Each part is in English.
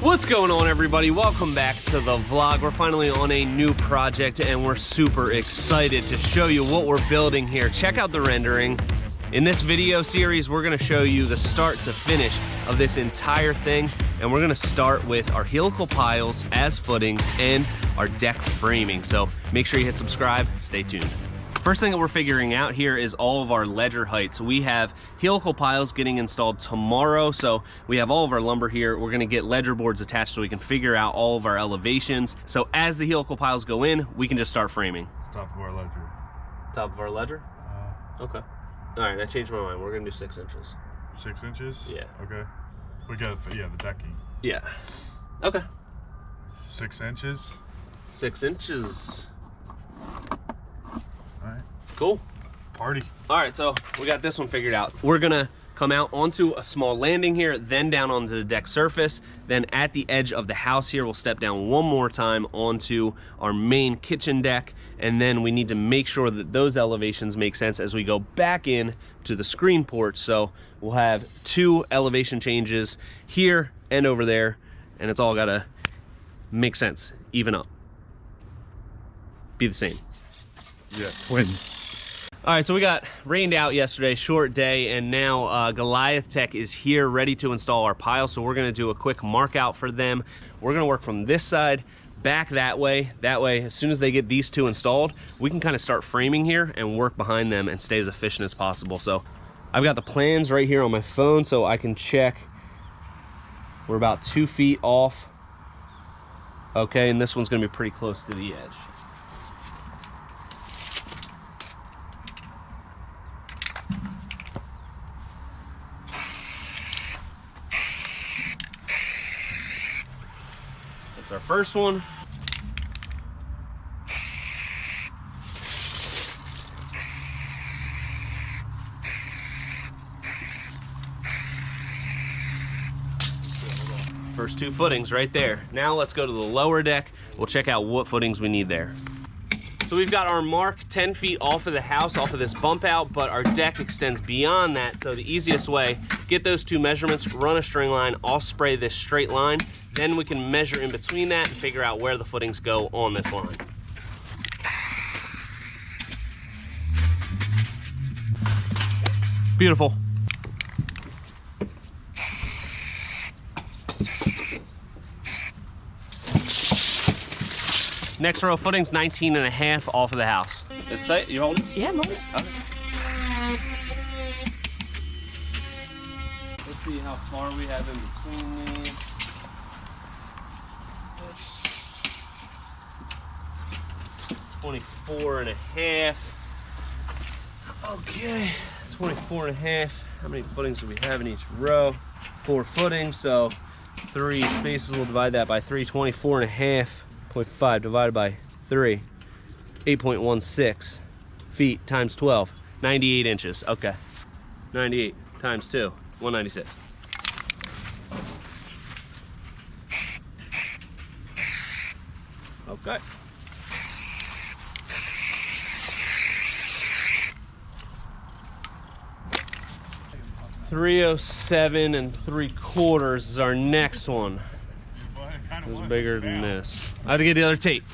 What's going on, everybody? Welcome back to the vlog. We're finally on a new project and we're super excited to show you what we're building here. Check out the rendering. In this video series, we're gonna show you the start to finish of this entire thing, and we're gonna start with our helical piles as footings and our deck framing. So make sure you hit subscribe, stay tuned. First thing that we're figuring out here is all of our ledger heights. We have helical piles getting installed tomorrow, so we have all of our lumber here. We're gonna get ledger boards attached so we can figure out all of our elevations. So as the helical piles go in, we can just start framing. Top of our ledger. Top of our ledger? Okay. All right, I changed my mind. We're gonna do 6 inches. 6 inches? Yeah. Okay. We got, yeah, the decking. Yeah. Okay. 6 inches? 6 inches. Alright. Cool. Party. Alright, so we got this one figured out. We're gonna come out onto a small landing here, then down onto the deck surface. Then at the edge of the house here, we'll step down one more time onto our main kitchen deck. And then we need to make sure that those elevations make sense as we go back in to the screen porch. So we'll have 2 elevation changes here and over there, and it's all gotta make sense, even up, be the same. Yeah, twin. All right, so we got rained out yesterday, short day, and now Goliath Tech is here ready to install our pile. So we're gonna do a quick mark out for them. We're gonna work from this side back that way. That way, as soon as they get these 2 installed, we can kind of start framing here and work behind them and stay as efficient as possible. So I've got the plans right here on my phone so I can check. We're about 2 feet off. Okay, and this one's gonna be pretty close to the edge. Our first one. First 2 footings right there. Now let's go to the lower deck. We'll check out what footings we need there. So we've got our mark 10 feet off of the house, off of this bump out, but our deck extends beyond that. So the easiest way, get those 2 measurements, run a string line, I'll spray this straight line, then we can measure in between that and figure out where the footings go on this line. Beautiful. Next row of footings, 19.5 off of the house. It's tight, you holding? Yeah, I'm holding. Okay. Let's see how far we have in between these. 24.5. Okay, 24.5. How many footings do we have in each row? 4 footings, so 3 spaces. We'll divide that by 3. 24.5. 0.5 divided by 3, 8.16 feet times 12, 98 inches. Okay, 98 times 2, 196. Okay. 307 3/4 is our next one. It was bigger than this. I had to get the other tape.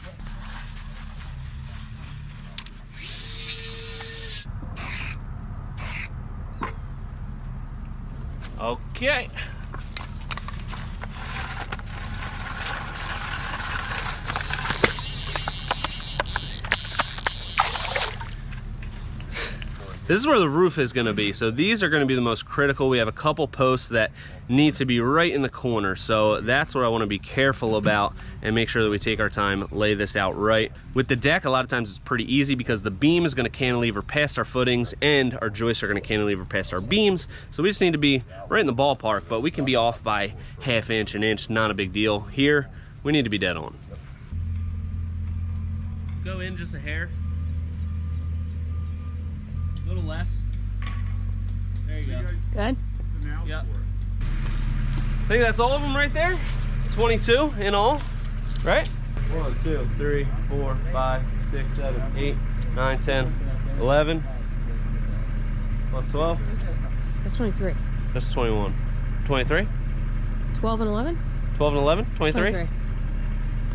Okay. This is where the roof is going to be. So these are going to be the most critical. We have a couple posts that need to be right in the corner. So that's what I want to be careful about and make sure that we take our time, lay this out right. With the deck, a lot of times it's pretty easy because the beam is going to cantilever past our footings and our joists are going to cantilever past our beams. So we just need to be right in the ballpark, but we can be off by 1/2 inch, 1 inch, not a big deal. Here, we need to be dead on. Go in just a hair. A little less. There you go. Good. Yep. I think that's all of them right there. 22 in all, right? 1, 2, 3, 4, 5, 6, 7, 8, 9, 10, 11. Plus 12. That's 23. That's 21. 23? 12 and 11? 12 and 11? 23?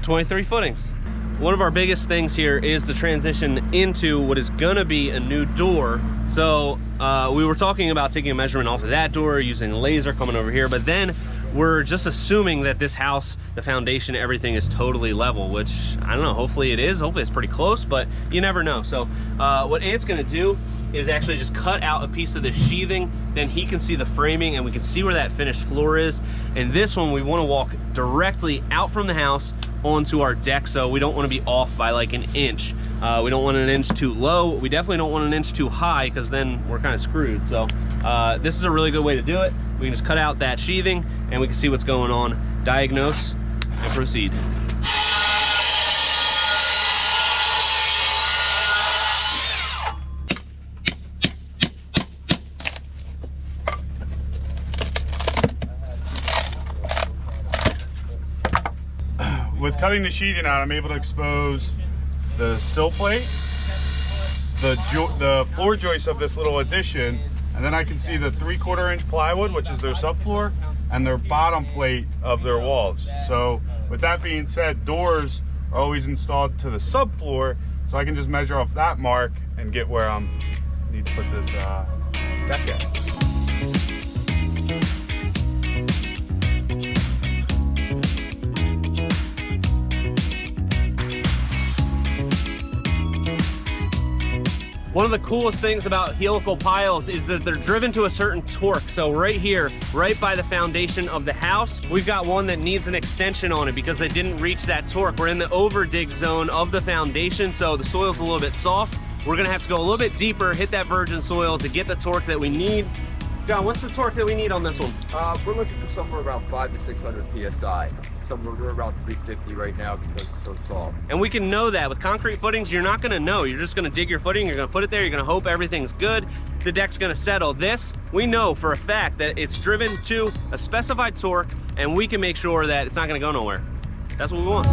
23 footings. One of our biggest things here is the transition into what is gonna be a new door. So we were talking about taking a measurement off of that door, using a laser coming over here, but then we're just assuming that this house, the foundation, everything is totally level, which I don't know, hopefully it is. Hopefully it's pretty close, but you never know. So what Ant's gonna do is actually just cut out a piece of the sheathing, then he can see the framing and we can see where that finished floor is. And this one, we wanna walk directly out from the house onto our deck, so we don't wanna be off by like an inch. We don't want an inch too low. We definitely don't want an inch too high, because then we're kind of screwed. So this is a really good way to do it. We can just cut out that sheathing and we can see what's going on, diagnose, and proceed. With cutting the sheathing out, I'm able to expose the sill plate, the floor joist of this little addition, and then I can see the 3/4 inch plywood, which is their subfloor, and their bottom plate of their walls. So with that being said, doors are always installed to the subfloor, so I can just measure off that mark and get where I need to put this deck at. One of the coolest things about helical piles is that they're driven to a certain torque. So right here, right by the foundation of the house, we've got one that needs an extension on it because they didn't reach that torque. We're in the over dig zone of the foundation, so the soil's a little bit soft. We're gonna have to go a little bit deeper, hit that virgin soil to get the torque that we need. John, what's the torque that we need on this one? We're looking for somewhere around 500 to 600 PSI. Somewhere we're around 350 right now because it's so soft. And we can know that. With concrete footings, you're not gonna know. You're just gonna dig your footing, you're gonna put it there, you're gonna hope everything's good, the deck's gonna settle. This, we know for a fact that it's driven to a specified torque, and we can make sure that it's not gonna go nowhere. That's what we want.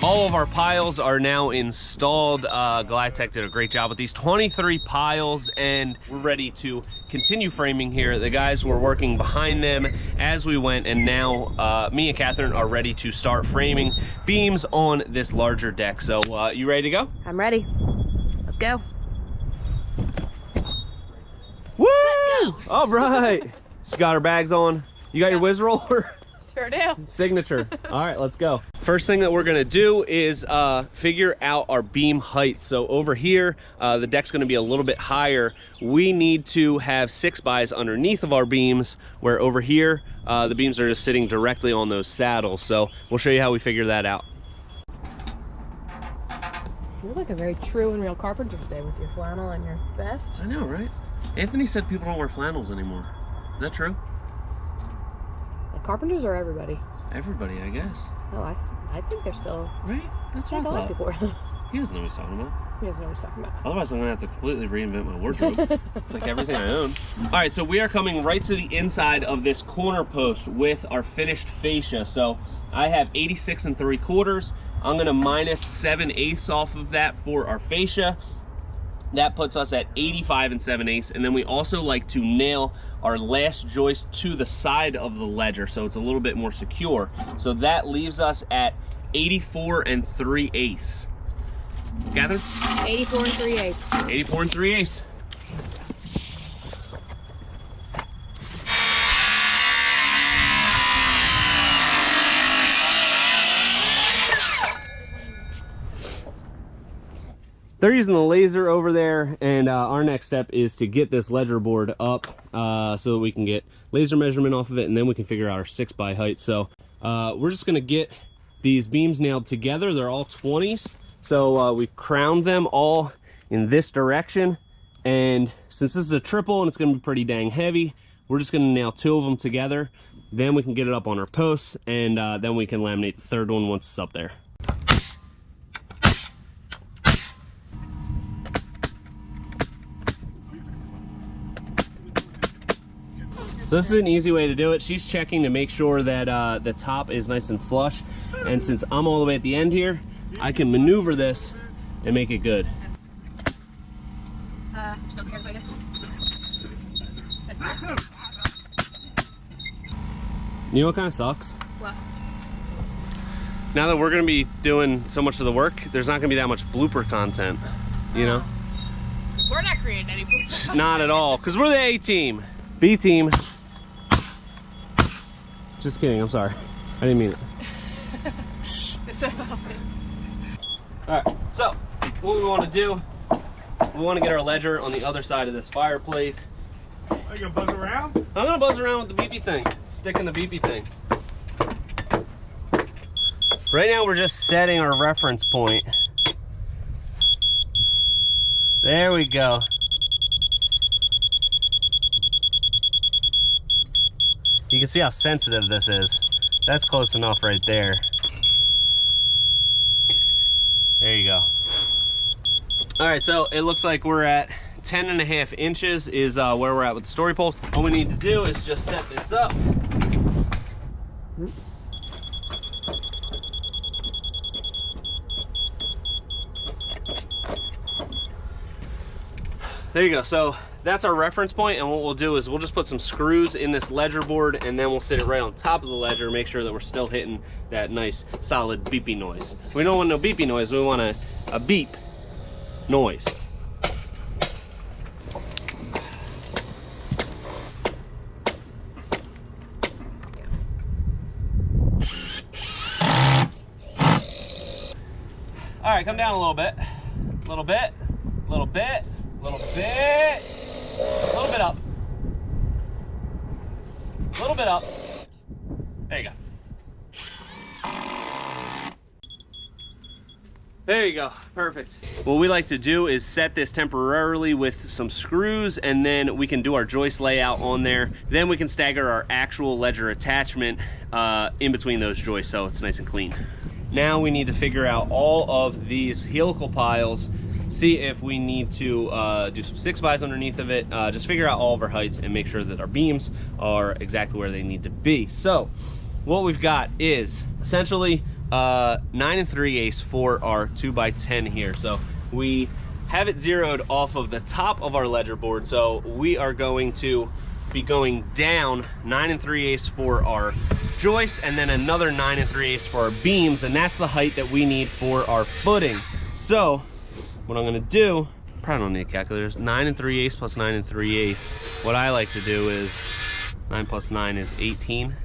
All of our piles are now installed. Glidetech did a great job with these 23 piles, and we're ready to continue framing here. The guys were working behind them as we went, and now me and Catherine are ready to start framing beams on this larger deck. So you ready to go? I'm ready. Let's go. Woo! Let's go. All right. She got her bags on. You got your whiz roller? Sure do. Signature. All right, let's go. First thing that we're gonna do is figure out our beam height. So over here, the deck's gonna be a little bit higher. We need to have 6x underneath of our beams, where over here, the beams are just sitting directly on those saddles. So we'll show you how we figure that out. You look like a very true and real carpenter today with your flannel and your vest. I know, right? Anthony said people don't wear flannels anymore. Is that true? The carpenters are everybody. Everybody, I guess. Oh, I think they're still. Right? That's I what think I a lot thought. of people wear them. He doesn't know what he's talking about. He doesn't know what he's talking about. Otherwise, I'm gonna have to completely reinvent my wardrobe. It's like everything I own. All right, so we are coming right to the inside of this corner post with our finished fascia. So I have 86 3/4. I'm gonna minus 7/8 off of that for our fascia. That puts us at 85 7/8. And then we also like to nail our last joist to the side of the ledger, so it's a little bit more secure. So that leaves us at 84 3/8. Catherine? 84 3/8. 84 3/8. They're using the laser over there, and our next step is to get this ledger board up so that we can get laser measurement off of it, and then we can figure out our 6x height. So we're just gonna get these beams nailed together. They're all 20s. So we crowned them all in this direction, And since this is a triple and it's gonna be pretty dang heavy, we're just gonna nail 2 of them together. Then we can get it up on our posts, and then we can laminate the 3rd one once it's up there. So this is an easy way to do it. She's checking to make sure that the top is nice and flush. And since I'm all the way at the end here, I can maneuver this and make it good. Just don't care if I do. You know what kind of sucks? What? Now that we're gonna be doing so much of the work, there's not gonna be that much blooper content, you know? We're not creating any blooper. Not at all, because we're the A team. B team. Just kidding, I'm sorry. I didn't mean it. It's about it. Alright, so what we want to do, we want to get our ledger on the other side of this fireplace. Are you gonna buzz around? I'm gonna buzz around with the beepy thing. Stick in the beepy thing. Right now we're just setting our reference point. There we go. You can see how sensitive this is. That's close enough right there. There you go. All right, so it looks like we're at 10.5 inches is where we're at with the story poles. All we need to do is just set this up. There you go. So that's our reference point, and what we'll do is we'll just put some screws in this ledger board, and then we'll sit it right on top of the ledger, make sure that we're still hitting that nice solid beepy noise. We don't want no beepy noise, we want a beep noise. All right, come down a little bit, a little bit, a little bit, a little bit, a little bit up, a little bit up. There you go. There you go, perfect. What we like to do is set this temporarily with some screws, and then we can do our joist layout on there. Then we can stagger our actual ledger attachment in between those joists so it's nice and clean. Now we need to figure out all of these helical piles, see if we need to do some 6x underneath of it, just figure out all of our heights and make sure that our beams are exactly where they need to be. So what we've got is essentially 9 3/8 for our 2x10 here. So we have it zeroed off of the top of our ledger board, so we are going to be going down 9 3/8 for our joists, and then another 9 3/8 for our beams, and that's the height that we need for our footing. So what I'm gonna do, probably don't need calculators, 9 3/8 plus 9 3/8. What I like to do is 9 plus 9 is 18.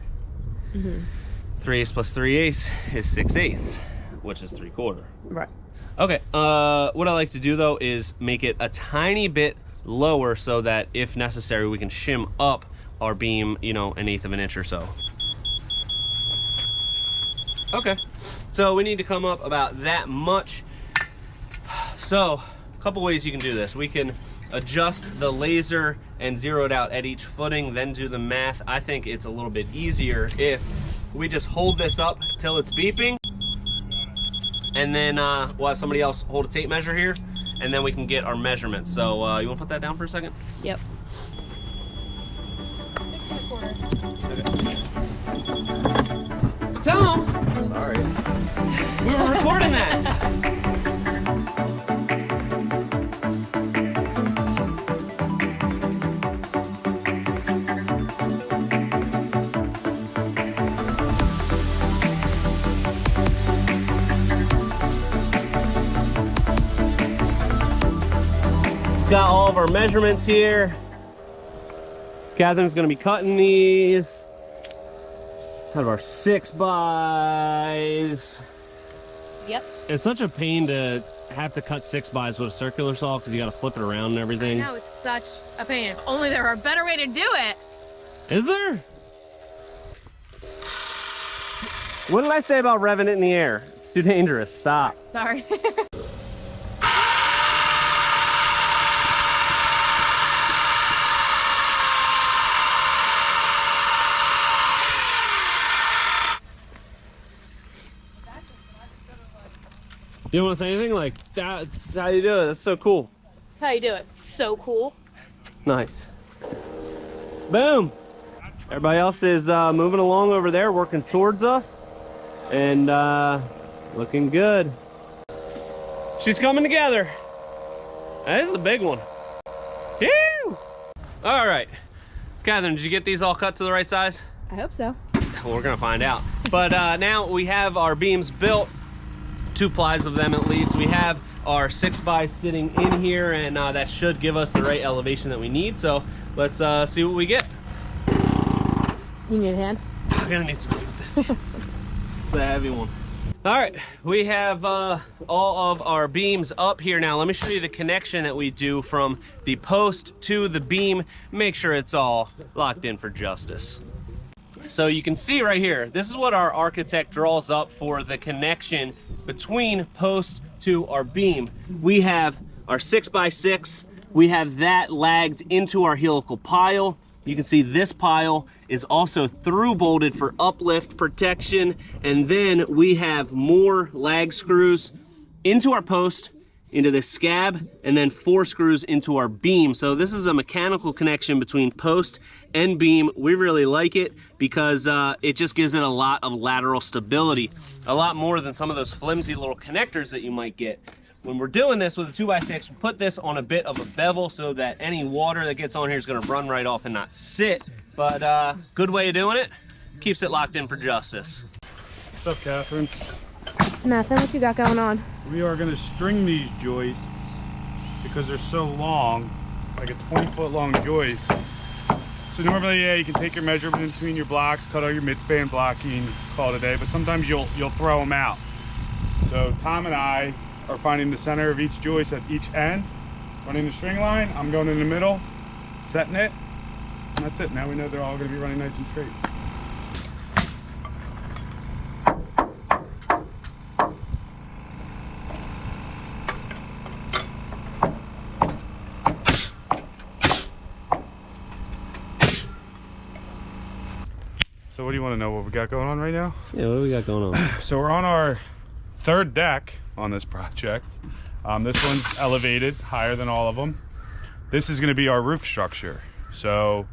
3/8 plus 3/8 is 6/8, which is 3/4. Right. Okay, what I like to do though is make it a tiny bit lower so that if necessary we can shim up our beam, you know, 1/8 of an inch or so. Okay, so we need to come up about that much. So a couple ways you can do this. We can adjust the laser and zero it out at each footing, then do the math. I think it's a little bit easier if we just hold this up till it's beeping, and then we'll have somebody else hold a tape measure here, and then we can get our measurements. So you want to put that down for a second? Yep. 6 1/4. Okay. Tell them Sorry. we were recording that. Got all of our measurements here. Catherine's gonna be cutting these out of our 6x. Yep. It's such a pain to have to cut 6x with a circular saw because you gotta flip it around and everything. I know, it's such a pain. If only there were a better way to do it. Is there? What did I say about revving it in the air? It's too dangerous. Stop. Sorry. You don't want to say anything? Like, that's how you do it. That's so cool. How you do it? So cool. Nice. Boom. Everybody else is moving along over there, working towards us. And looking good. She's coming together. That is a big one. Phew! All right. Catherine, did you get these all cut to the right size? I hope so. Well, we're gonna find out. But now we have our beams built, 2 plies of them at least. We have our 6x sitting in here, and that should give us the right elevation that we need. So let's see what we get. You need a hand? I'm gonna need some help with this. It's a heavy one. All right, we have all of our beams up here now. Let me show you the connection that we do from the post to the beam. Make sure it's all locked in for justice. So you can see right here, this is what our architect draws up for the connection between post to our beam. We have our 6x6. We have that lagged into our helical pile. You can see this pile is also through bolted for uplift protection. And then we have more lag screws into our post, into the scab, and then 4 screws into our beam. So this is a mechanical connection between post and beam. We really like it because it just gives it a lot of lateral stability, a lot more than some of those flimsy little connectors that you might get. When we're doing this with a 2x6, we put this on a bit of a bevel so that any water that gets on here is gonna run right off and not sit. But good way of doing it, keeps it locked in for justice. What's up, Catherine? Nothing. What you got going on? We are gonna string these joists because they're so long, like a 20-foot long joist. So normally, yeah, you can take your measurement in between your blocks, cut all your mid-span blocking, call it a day, but sometimes you'll throw them out. So Tom and I are finding the center of each joist at each end, running the string line. I'm going in the middle, setting it, and that's it. Now we know they're all going to be running nice and straight. So what do you want to know what we got going on right now? Yeah, what do we got going on? So we're on our 3rd deck on this project. This one's elevated higher than all of them. This is going to be our roof structure. So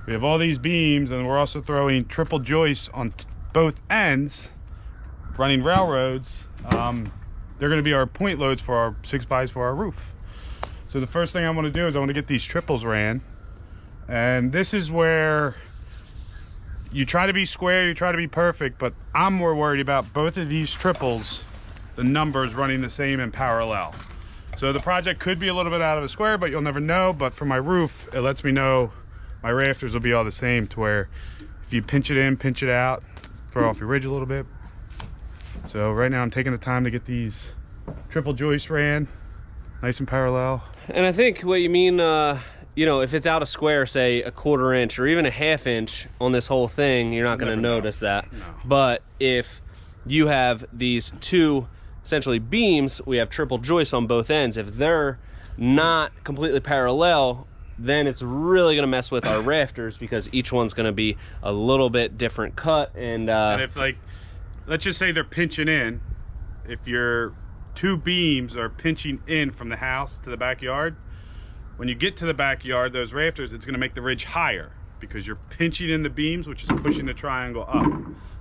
we have all these beams, and we're also throwing triple joists on both ends, running railroads. They're going to be our point loads for our 6x for our roof. So the first thing I want to do is I want to get these triples ran, and this is where you try to be square, you try to be perfect, but I'm more worried about both of these triples, the numbers running the same in parallel. So the project could be a little bit out of a square, but you'll never know. But for my roof, it lets me know my rafters will be all the same, to where if you pinch it in, pinch it out, throw off your ridge a little bit. So right now I'm taking the time to get these triple joists ran, nice and parallel. And I think what you mean, you know, if it's out of square, say a 1/4 inch or even a 1/2 inch on this whole thing, you're not going to notice that. No. But if you have these 2 essentially beams, we have triple joists on both ends. If they're not completely parallel, then it's really going to mess with our rafters, because each one's going to be a little bit different cut. And if, like, let's just say they're pinching in, if your 2 beams are pinching in from the house to the backyard, when you get to the backyard, those rafters, it's going to make the ridge higher because you're pinching in the beams, which is pushing the triangle up.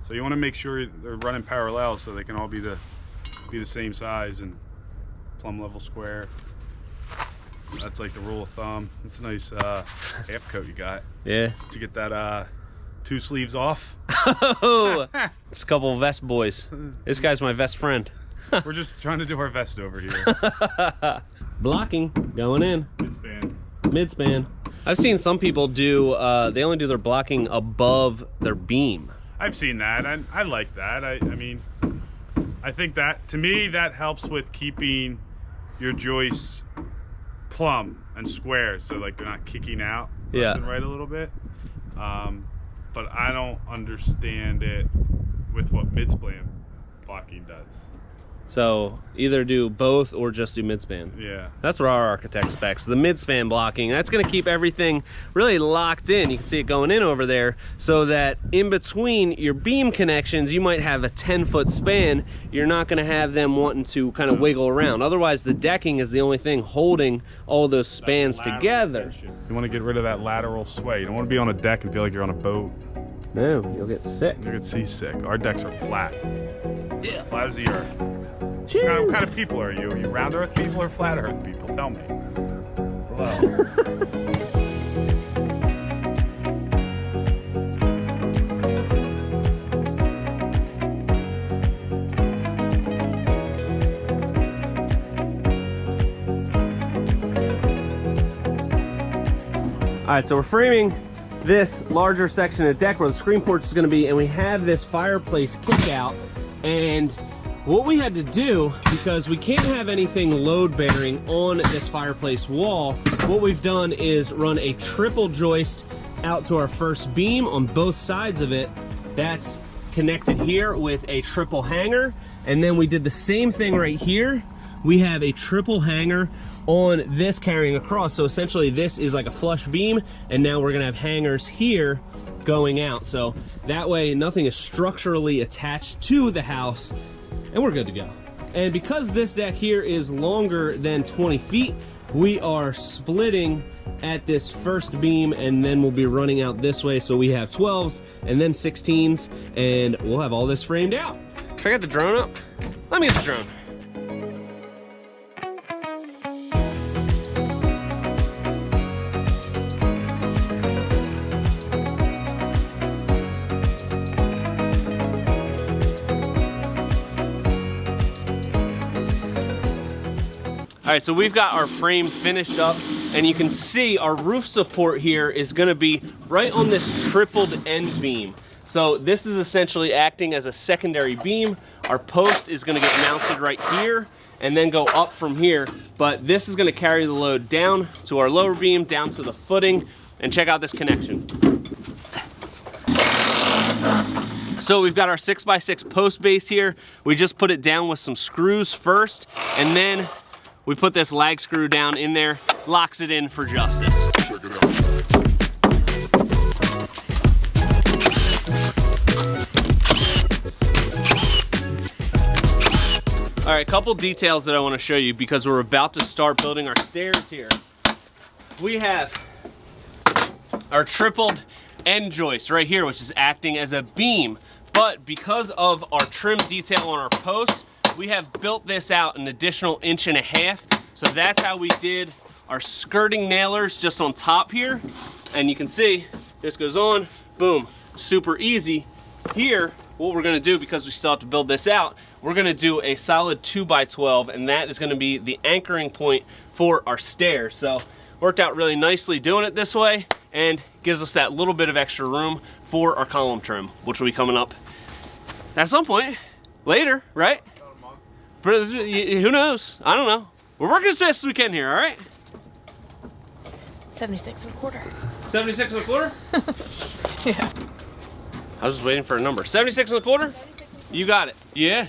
So you want to make sure they're running parallel so they can all be the same size and plumb level square. That's like the rule of thumb. It's a nice half coat you got. yeah. Did you get that 2 sleeves off? Oh, it's a couple of vest boys. This guy's my vest friend. We're just trying to do our vest over here. Blocking going in. Mid-span. Mid-span. I've seen some people do, they only do their blocking above their beam. I've seen that, and I like that. I mean, I think that, to me, that helps with keeping your joists plumb and square, so like they're not kicking out left and right a little bit. But I don't understand it with what mid-span blocking does. So either do both or just do midspan. Yeah. That's what our architect specs. The midspan blocking, that's gonna keep everything really locked in. You can see it going in over there, so that in between your beam connections, you might have a 10-foot span. You're not gonna have them wanting to kind of wiggle around. Otherwise, the decking is the only thing holding all those spans together. You wanna get rid of that lateral sway. You don't wanna be on a deck and feel like you're on a boat. No, you'll get sick. You get seasick. Our decks are flat. Yeah. Flat as the earth. What kind of people are you? Are you round earth people or flat earth people? Tell me. Hello. All right, so we're framing this larger section of deck where the screen porch is gonna be, and we have this fireplace kick out. And what we had to do, because we can't have anything load bearing on this fireplace wall, what we've done is run a triple joist out to our first beam on both sides of it. That's connected here with a triple hanger. And then we did the same thing right here. We have a triple hanger on this carrying across. So essentially this is like a flush beam, and now we're gonna have hangers here going out. So that way nothing is structurally attached to the house, and we're good to go. And because this deck here is longer than 20 feet, we are splitting at this first beam, and then we'll be running out this way. So we have 12s and then 16s, and we'll have all this framed out. Should I get the drone up? Let me get the drone. All right, so we've got our frame finished up, and you can see our roof support here is gonna be right on this tripled end beam. So this is essentially acting as a secondary beam. Our post is gonna get mounted right here and then go up from here, but this is gonna carry the load down to our lower beam, down to the footing, and check out this connection. So we've got our 6x6 post base here. We just put it down with some screws first, and then we put this lag screw down in there, locks it in for justice. Check it out. All right, a couple details that I want to show you because we're about to start building our stairs here. We have our tripled end joist right here, which is acting as a beam. But because of our trim detail on our posts, we have built this out an additional 1.5 inches. So that's how we did our skirting nailers just on top here. And you can see this goes on, boom, super easy. Here, what we're gonna do, because we still have to build this out, we're gonna do a solid 2x12, and that is gonna be the anchoring point for our stairs. So worked out really nicely doing it this way, and gives us that little bit of extra room for our column trim, which will be coming up at some point later, right? But who knows? I don't know. We're working as fast as we can here, all right? 76 1/4. 76 1/4? Yeah. I was just waiting for a number. 76 1/4? You got it. Yeah.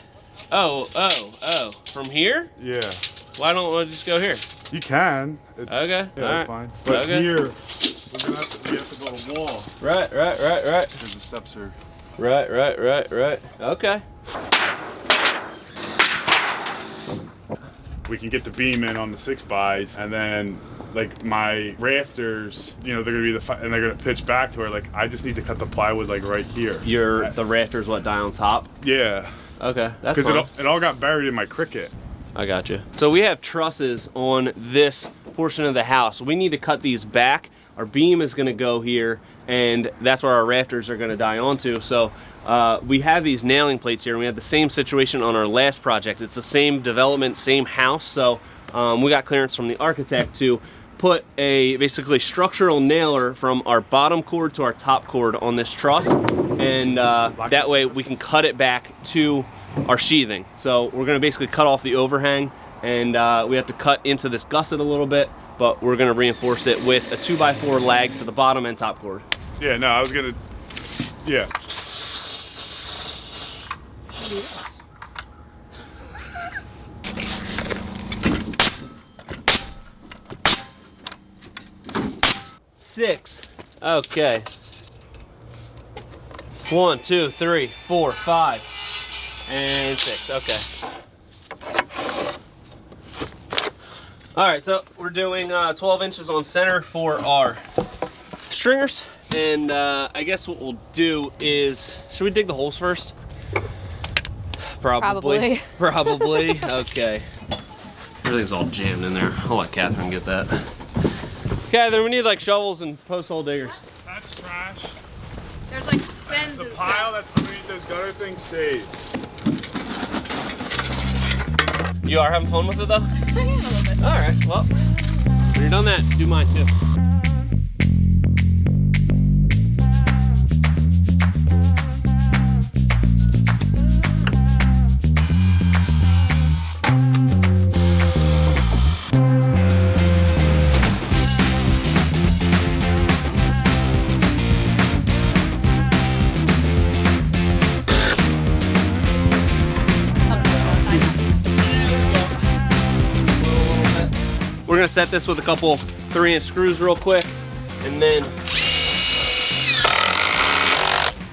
Oh. From here? Yeah. Why don't we just go here? You can. Okay. Yeah, all that's right. fine. But Okay. here, we have to build a wall. Right. Because the steps are. Right. Okay. We can get the beam in on the 6x, and then like my rafters, you know, they're gonna be and they're gonna pitch back to where like I just need to cut the plywood like right here. The rafters what die on top? Yeah. Okay, that's because fine. it all got buried in my cricket. I got you. So we have trusses on this portion of the house. We need to cut these back. Our beam is gonna go here, and that's where our rafters are gonna die onto. So we have these nailing plates here, and we had the same situation on our last project. It's the same development, same house. So we got clearance from the architect to put a basically structural nailer from our bottom cord to our top cord on this truss, and that way we can cut it back to our sheathing. So we're gonna basically cut off the overhang, and we have to cut into this gusset a little bit, but we're gonna reinforce it with a 2x4 lag to the bottom and top cord. Yeah, no, I was gonna, yeah. 6. Okay. 1, 2, 3, 4, 5, and 6. Okay. All right, so we're doing 12 inches on center for our stringers. And I guess what we'll do is, should we dig the holes first? Probably. Okay. Everything's all jammed in there. I'll let Catherine get that. Catherine, we need like shovels and post hole diggers. That's trash. There's like bins. The pile that's underneath those gutter things saved. You are having fun with it though? Yeah, a little bit. All right, well, when you're done that, do mine too. We're gonna set this with a couple 3-inch screws real quick, and then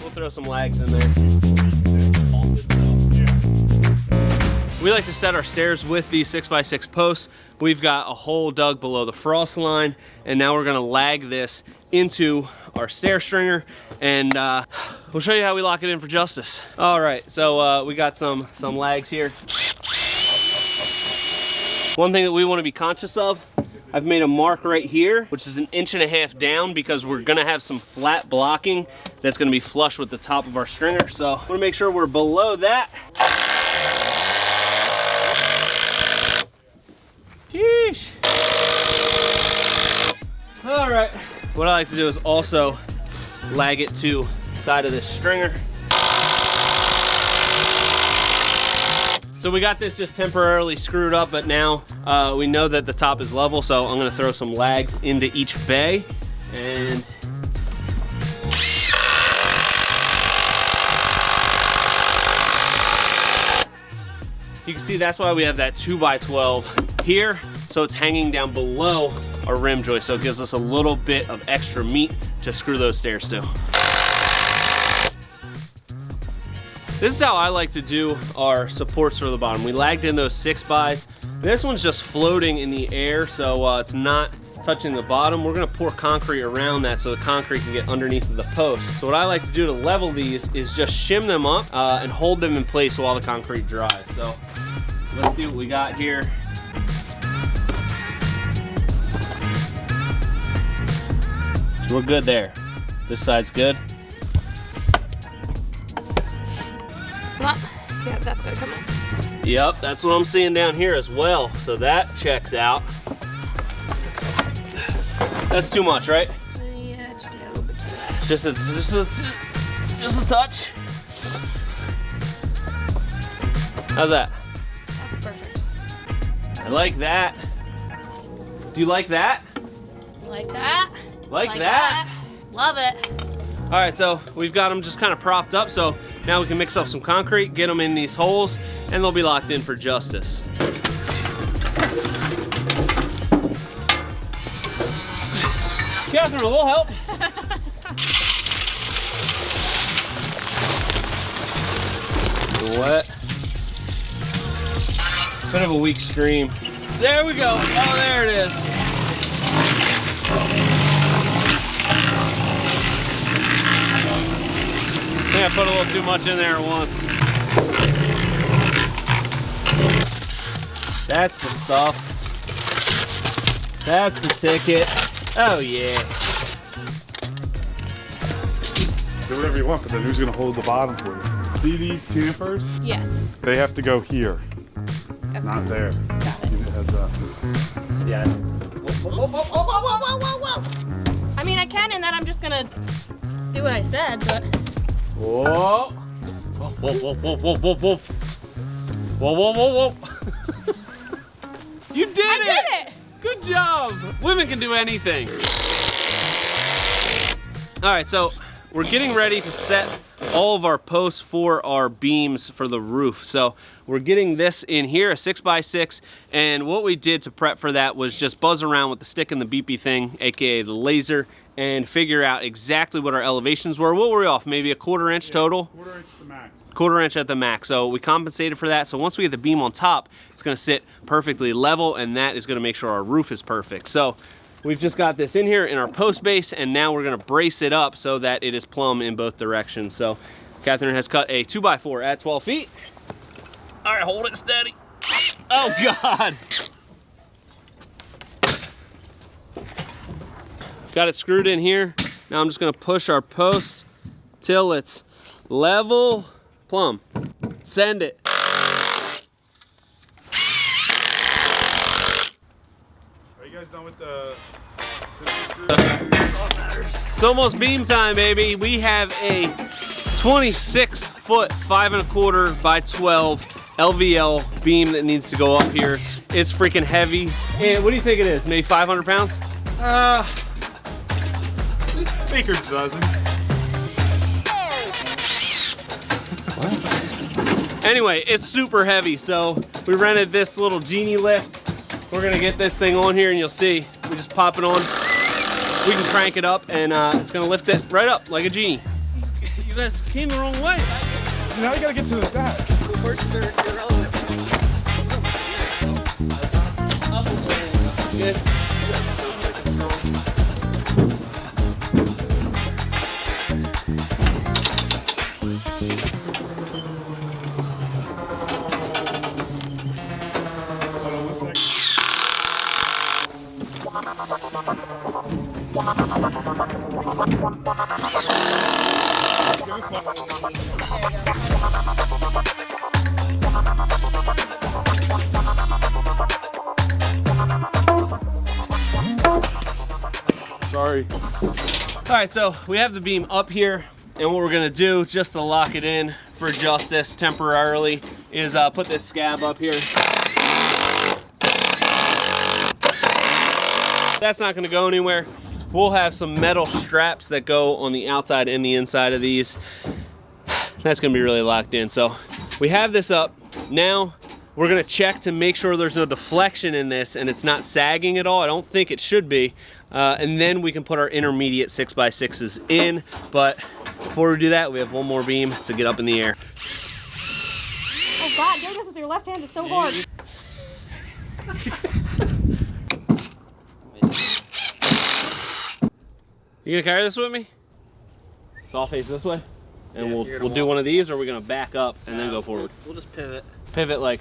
we'll throw some lags in there. We like to set our stairs with these 6x6 posts. We've got a hole dug below the frost line, and now we're gonna lag this into our stair stringer, and we'll show you how we lock it in for justice. All right, so we got some lags here. One thing that we want to be conscious of, I've made a mark right here, which is 1.5 inches down, because we're gonna have some flat blocking that's gonna be flush with the top of our stringer. So I want to make sure we're below that. Sheesh. All right, what I like to do is also lag it to the side of this stringer. So we got this just temporarily screwed up, but now we know that the top is level, so I'm gonna throw some lags into each bay, and you can see that's why we have that 2x12 here, so it's hanging down below our rim joist, so it gives us a little bit of extra meat to screw those stairs to. This is how I like to do our supports for the bottom. We lagged in those 6x. This one's just floating in the air, so it's not touching the bottom. We're gonna pour concrete around that so the concrete can get underneath of the post. So what I like to do to level these is just shim them up and hold them in place while the concrete dries. So let's see what we got here. We're good there. This side's good. Well, yeah, that's gonna come in. Yep, that's what I'm seeing down here as well. So that checks out. That's too much, right? Yeah, just a little bit too much. Just a touch. How's that? That's perfect. I like that. Do you like that? Like that. Like that? Love it. All right, so we've got them just kind of propped up, so now we can mix up some concrete, get them in these holes, and they'll be locked in for justice. Catherine, a little help? Wet. Bit of a weak stream. There we go. Oh, there it is. I think I put a little too much in there at once. That's the stuff. That's the ticket. Oh yeah. Do whatever you want, but then who's gonna hold the bottom for you? See these chamfers? Yes. They have to go here, Okay. not there. Got it. Give it a heads up. Yeah. Whoa. I mean, I can in that I'm just gonna do what I said, but. Whoa. Whoa, whoa, whoa, whoa, whoa, whoa, whoa. Whoa, whoa, whoa, whoa. You did it! I did it! Good job. Women can do anything. All right, so we're getting ready to set all of our posts for our beams for the roof. So we're getting this in here, a 6x6, and what we did to prep for that was just buzz around with the stick and the beepy thing, aka the laser, and figure out exactly what our elevations were. What were we off? Maybe a 1/4 inch total? 1/4 inch to max. 1/4 inch at the max. So we compensated for that. So once we get the beam on top, it's gonna sit perfectly level, and that is gonna make sure our roof is perfect. So we've just got this in here in our post base, and now we're gonna brace it up so that it is plumb in both directions. So Catherine has cut a 2x4 at 12 feet. All right, hold it steady. Oh God. Got it screwed in here. Now I'm just gonna push our post till it's level, plumb. Send it. Are you guys done with the It's almost beam time, baby. We have a 26-foot 5 1/4 by 12 LVL beam that needs to go up here. It's freaking heavy. And what do you think it is? Maybe 500 pounds? Baker dozen? Anyway, it's super heavy, so we rented this little genie lift. We're gonna get this thing on here, and you'll see. We just pop it on. We can crank it up, and it's gonna lift it right up like a genie. You guys came the wrong way. Now you gotta get to the back. Good. Sorry. All right, so we have the beam up here, and what we're gonna do just to lock it in for justice temporarily is put this scab up here. That's not gonna go anywhere. We'll have some metal straps that go on the outside and the inside of these. That's gonna be really locked in. So we have this up. Now we're gonna check to make sure there's no deflection in this and it's not sagging at all. I don't think it should be. And then we can put our intermediate 6x6s in. But before we do that, we have one more beam to get up in the air. Oh God, doing this with your left hand is so hard. You gonna carry this with me? So I'll face this way, and we'll do one of these, or we're gonna back up and then go forward. We'll just pivot. Pivot like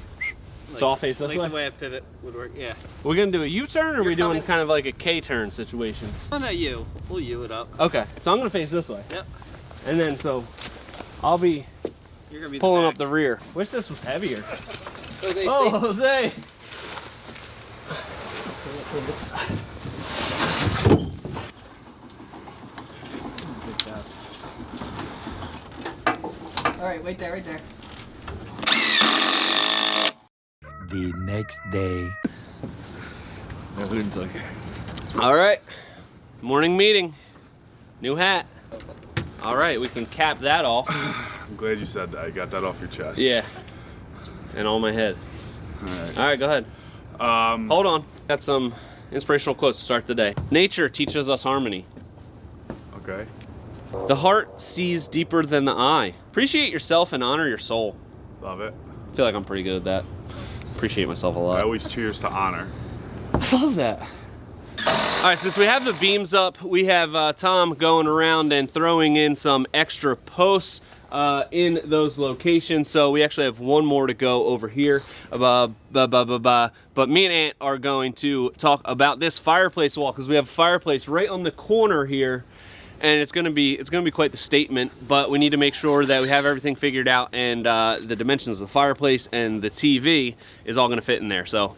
so I'll face this like way? the way a pivot would work, yeah. We're gonna do a U-turn, or are we doing coming. kind of like a K-turn situation? Oh no, we'll U it up. Okay, so I'm gonna face this way. Yep. And then so I'll be You're gonna be pulling the up the rear. Wish this was heavier. Jose, Oh, stay. Jose! All right, wait there, right there. The next day. All right, morning meeting. New hat. All right, we can cap that off. I'm glad you said that. I got that off your chest. Yeah, and on my head. All right. All right, go ahead. Hold on. Got some inspirational quotes to start the day. Nature teaches us harmony. Okay. The heart sees deeper than the eye. Appreciate yourself and honor your soul. Love it. I feel like I'm pretty good at that. Appreciate myself a I lot. always cheers to honor. I love that. All right, since we have the beams up, we have Tom going around and throwing in some extra posts in those locations. So we actually have one more to go over here. But me and Ant are going to talk about this fireplace wall, because we have a fireplace right on the corner here, and it's gonna be quite the statement. But we need to make sure that we have everything figured out, and the dimensions of the fireplace and the TV is all gonna fit in there. So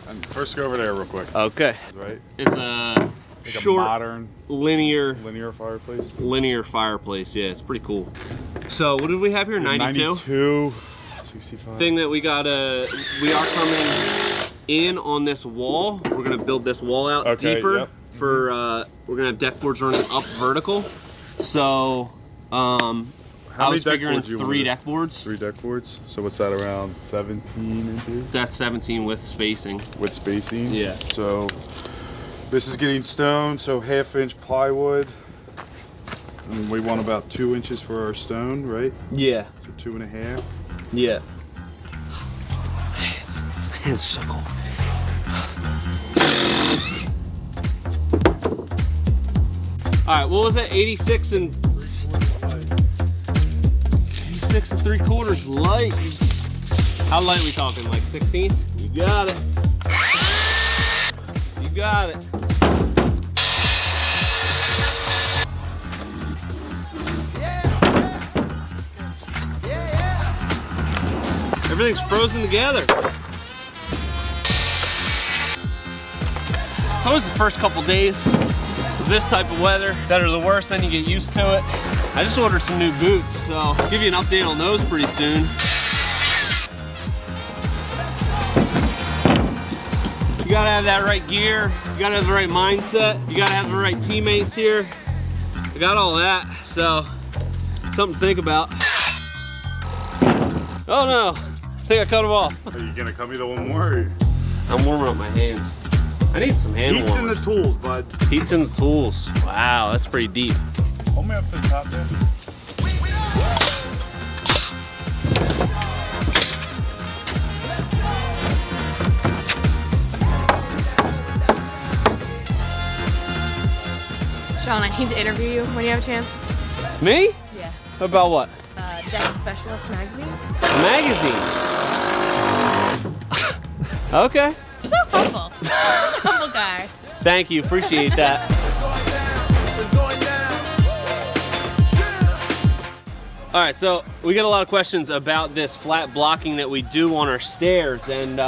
And first, go over there real quick. okay, Right. it's a Like short a modern linear fireplace. Yeah, it's pretty cool. So what did we have here? 92 92. 65. thing that we are coming in on this wall. We're gonna build this wall out Okay, deeper yep. for we're gonna have deck boards running up vertical. So I was figuring 3 deck boards. 3 deck boards. So what's that, around 17 inches? That's 17 with spacing. With spacing? Yeah. So this is getting stone, so 1/2 inch plywood. And we want about 2 inches for our stone, right? Yeah. So 2.5. Yeah. Hands are so cold. All right, what was that? 86 and 3/4 light. How light we talking? Like 16? You got it. You got it. Everything's frozen together. It's always the first couple days of this type of weather that are the worst, then you get used to it. I just ordered some new boots, so I'll give you an update on those pretty soon. You gotta have that right gear, you gotta have the right mindset, you gotta have the right teammates here. I got all that, so something to think about. Oh no, I think I cut them off. Are you gonna cut me the one more? I'm warming up my hands. I need some hand Heat's in warmers. the tools, bud. Heat's in the tools. Wow, that's pretty deep. Hold me up to the top there. Sean, I need to interview you when you have a chance. Me? Yeah. About what? Deck Specialist magazine. A magazine. Okay. You're so humble. Such a humble guy. Thank you, appreciate that. All right, so we get a lot of questions about this flat blocking that we do on our stairs, and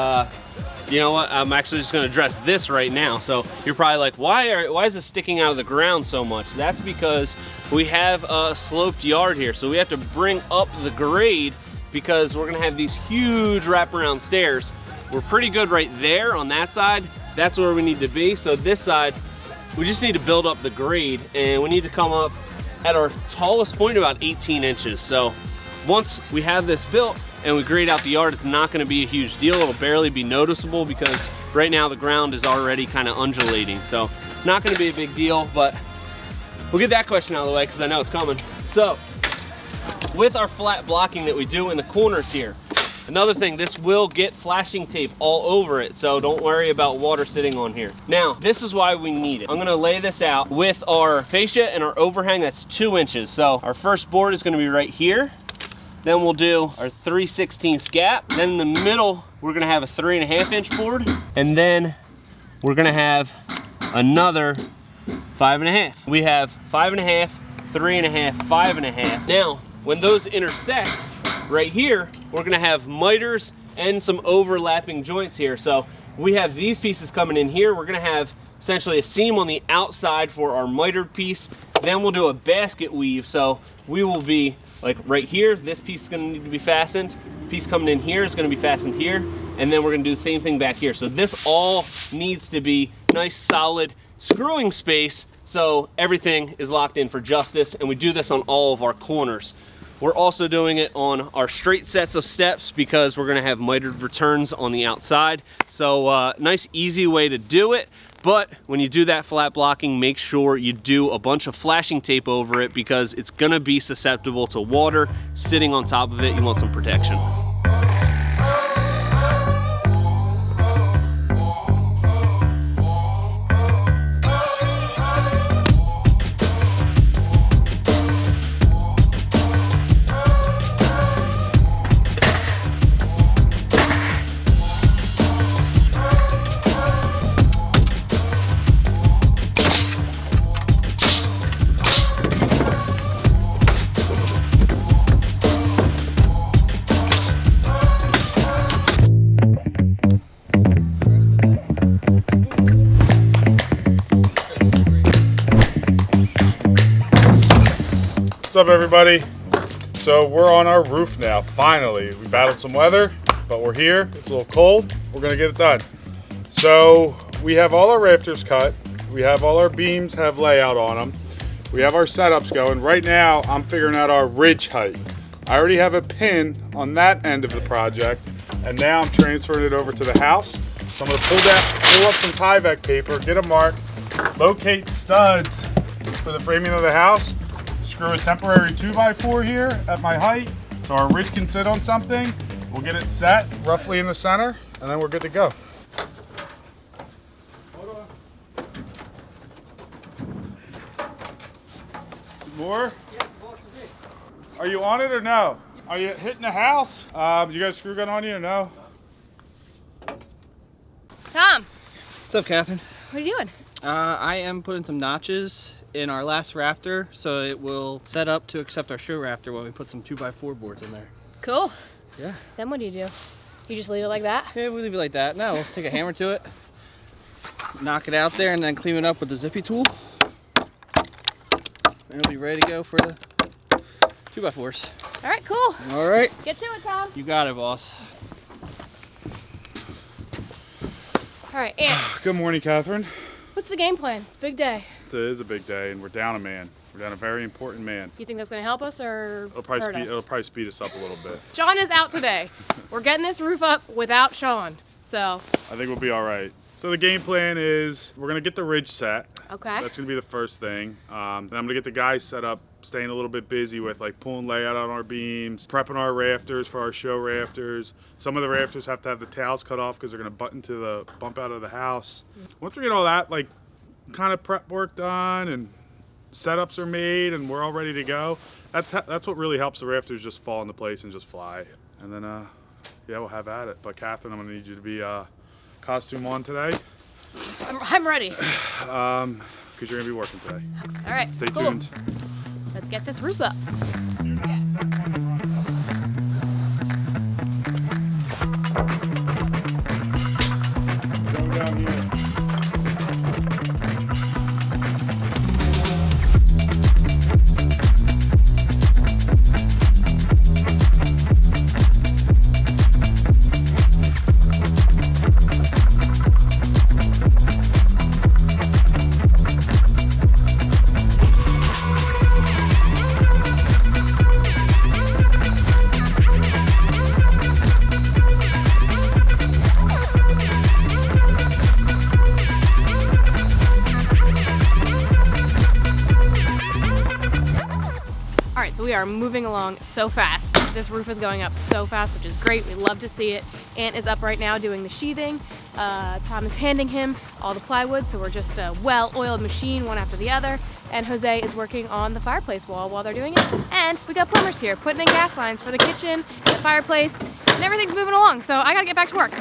you know what? I'm actually just gonna address this right now. So you're probably like, why is this sticking out of the ground so much? That's because we have a sloped yard here, so we have to bring up the grade because we're gonna have these huge wraparound stairs. We're pretty good right there on that side. That's where we need to be. So this side, we just need to build up the grade, and we need to come up at our tallest point about 18 inches. So once we have this built and we grade out the yard, it's not gonna be a huge deal. It'll barely be noticeable because right now the ground is already kind of undulating. So not gonna be a big deal, but we'll get that question out of the way because I know it's coming. So with our flat blocking that we do in the corners here, another thing, this will get flashing tape all over it, so don't worry about water sitting on here. Now, this is why we need it. I'm gonna lay this out with our fascia and our overhang, that's 2 inches. So our first board is gonna be right here. Then we'll do our 3/16 gap. Then in the middle, we're gonna have a 3.5 inch board. And then we're gonna have another 5.5. We have 5.5, 3.5, 5.5. Now, when those intersect, right here, we're gonna have miters and some overlapping joints here. So we have these pieces coming in here. We're gonna have essentially a seam on the outside for our mitered piece. Then we'll do a basket weave. So we will be like right here, this piece is gonna need to be fastened. Piece coming in here is gonna be fastened here. And then we're gonna do the same thing back here. So this all needs to be nice, solid screwing space so everything is locked in for justice. And we do this on all of our corners. We're also doing it on our straight sets of steps because we're gonna have mitered returns on the outside. So nice, easy way to do it. But when you do that flat blocking, make sure you do a bunch of flashing tape over it because it's gonna be susceptible to water sitting on top of it. You want some protection. What's up, everybody? So we're on our roof now, finally. We battled some weather, but we're here. It's a little cold. We're gonna get it done. So we have all our rafters cut. We have all our beams have layout on them. we have our setups going. Right now, I'm figuring out our ridge height. I already have a pin on that end of the project, and now I'm transferring it over to the house. So I'm gonna pull up some Tyvek paper, get a mark, locate studs for the framing of the house, screw a temporary 2x4 here at my height, so our ridge can sit on something. We'll get it set roughly in the center, and then we're good to go. More? Are you on it or no? Are you hitting the house? You got a screw gun on you or no? Tom, What's up, Catherine? what are you doing? I am putting some notches in our last rafter so it will set up to accept our show rafter when we put some 2x4 boards in there. Cool. Yeah. Then what do? You just leave it like that? Yeah, we'll leave it like that. No, we'll take a hammer to it, knock it out there, and then clean it up with the zippy tool. And it'll be ready to go for the 2x4s. All right, cool. All right. Get to it, Tom. You got it, boss. All right, and Good morning, Catherine. what's the game plan? It's a big day. It is a big day, and we're down a man. We're down a very important man. You think that's gonna help us or It'll probably, hurt us? it'll probably speed us up a little bit. Sean is out today. We're getting this roof up without Sean. So, I think we'll be all right. So the game plan is we're gonna get the ridge set. okay. That's gonna be the first thing. Then I'm gonna get the guys set up, staying a little bit busy with like pulling layout on our beams, prepping our rafters for our show rafters. Some of the rafters have to have the tails cut off because they're gonna bump out of the house. Once we get all that like kind of prep work done and setups are made and we're all ready to go, that's what really helps the rafters just fall into place and just fly. And then yeah, we'll have at it. But Catherine, I'm gonna need you to be costume on today. I'm ready. Because you're gonna be working today. All right, Stay cool. tuned. Let's get this roof up. Going down here. All right, so we are moving along so fast. This roof is going up so fast, which is great. We love to see it. Ant is up right now doing the sheathing. Tom is handing him all the plywood, so we're just a well-oiled machine, one after the other. And Jose is working on the fireplace wall while they're doing it. And we got plumbers here putting in gas lines for the kitchen, the fireplace, and everything's moving along. So I gotta get back to work.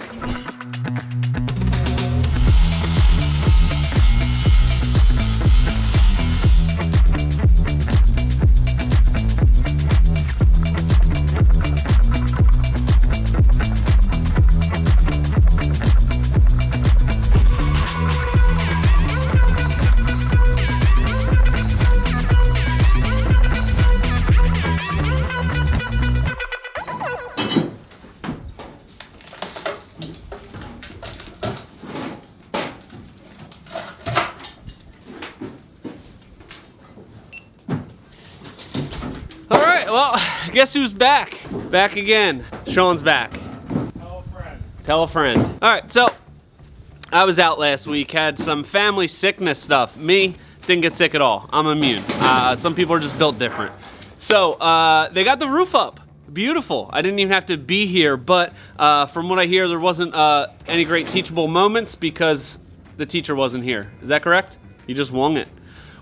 All right, well, guess who's back? Back again. Sean's back. Tell a friend. Tell a friend. All right, so I was out last week, had some family sickness stuff. Me, didn't get sick at all. I'm immune. Some people are just built different. So they got the roof up. Beautiful. I didn't even have to be here, but from what I hear, there wasn't any great teachable moments because the teacher wasn't here. Is that correct? You just wung it.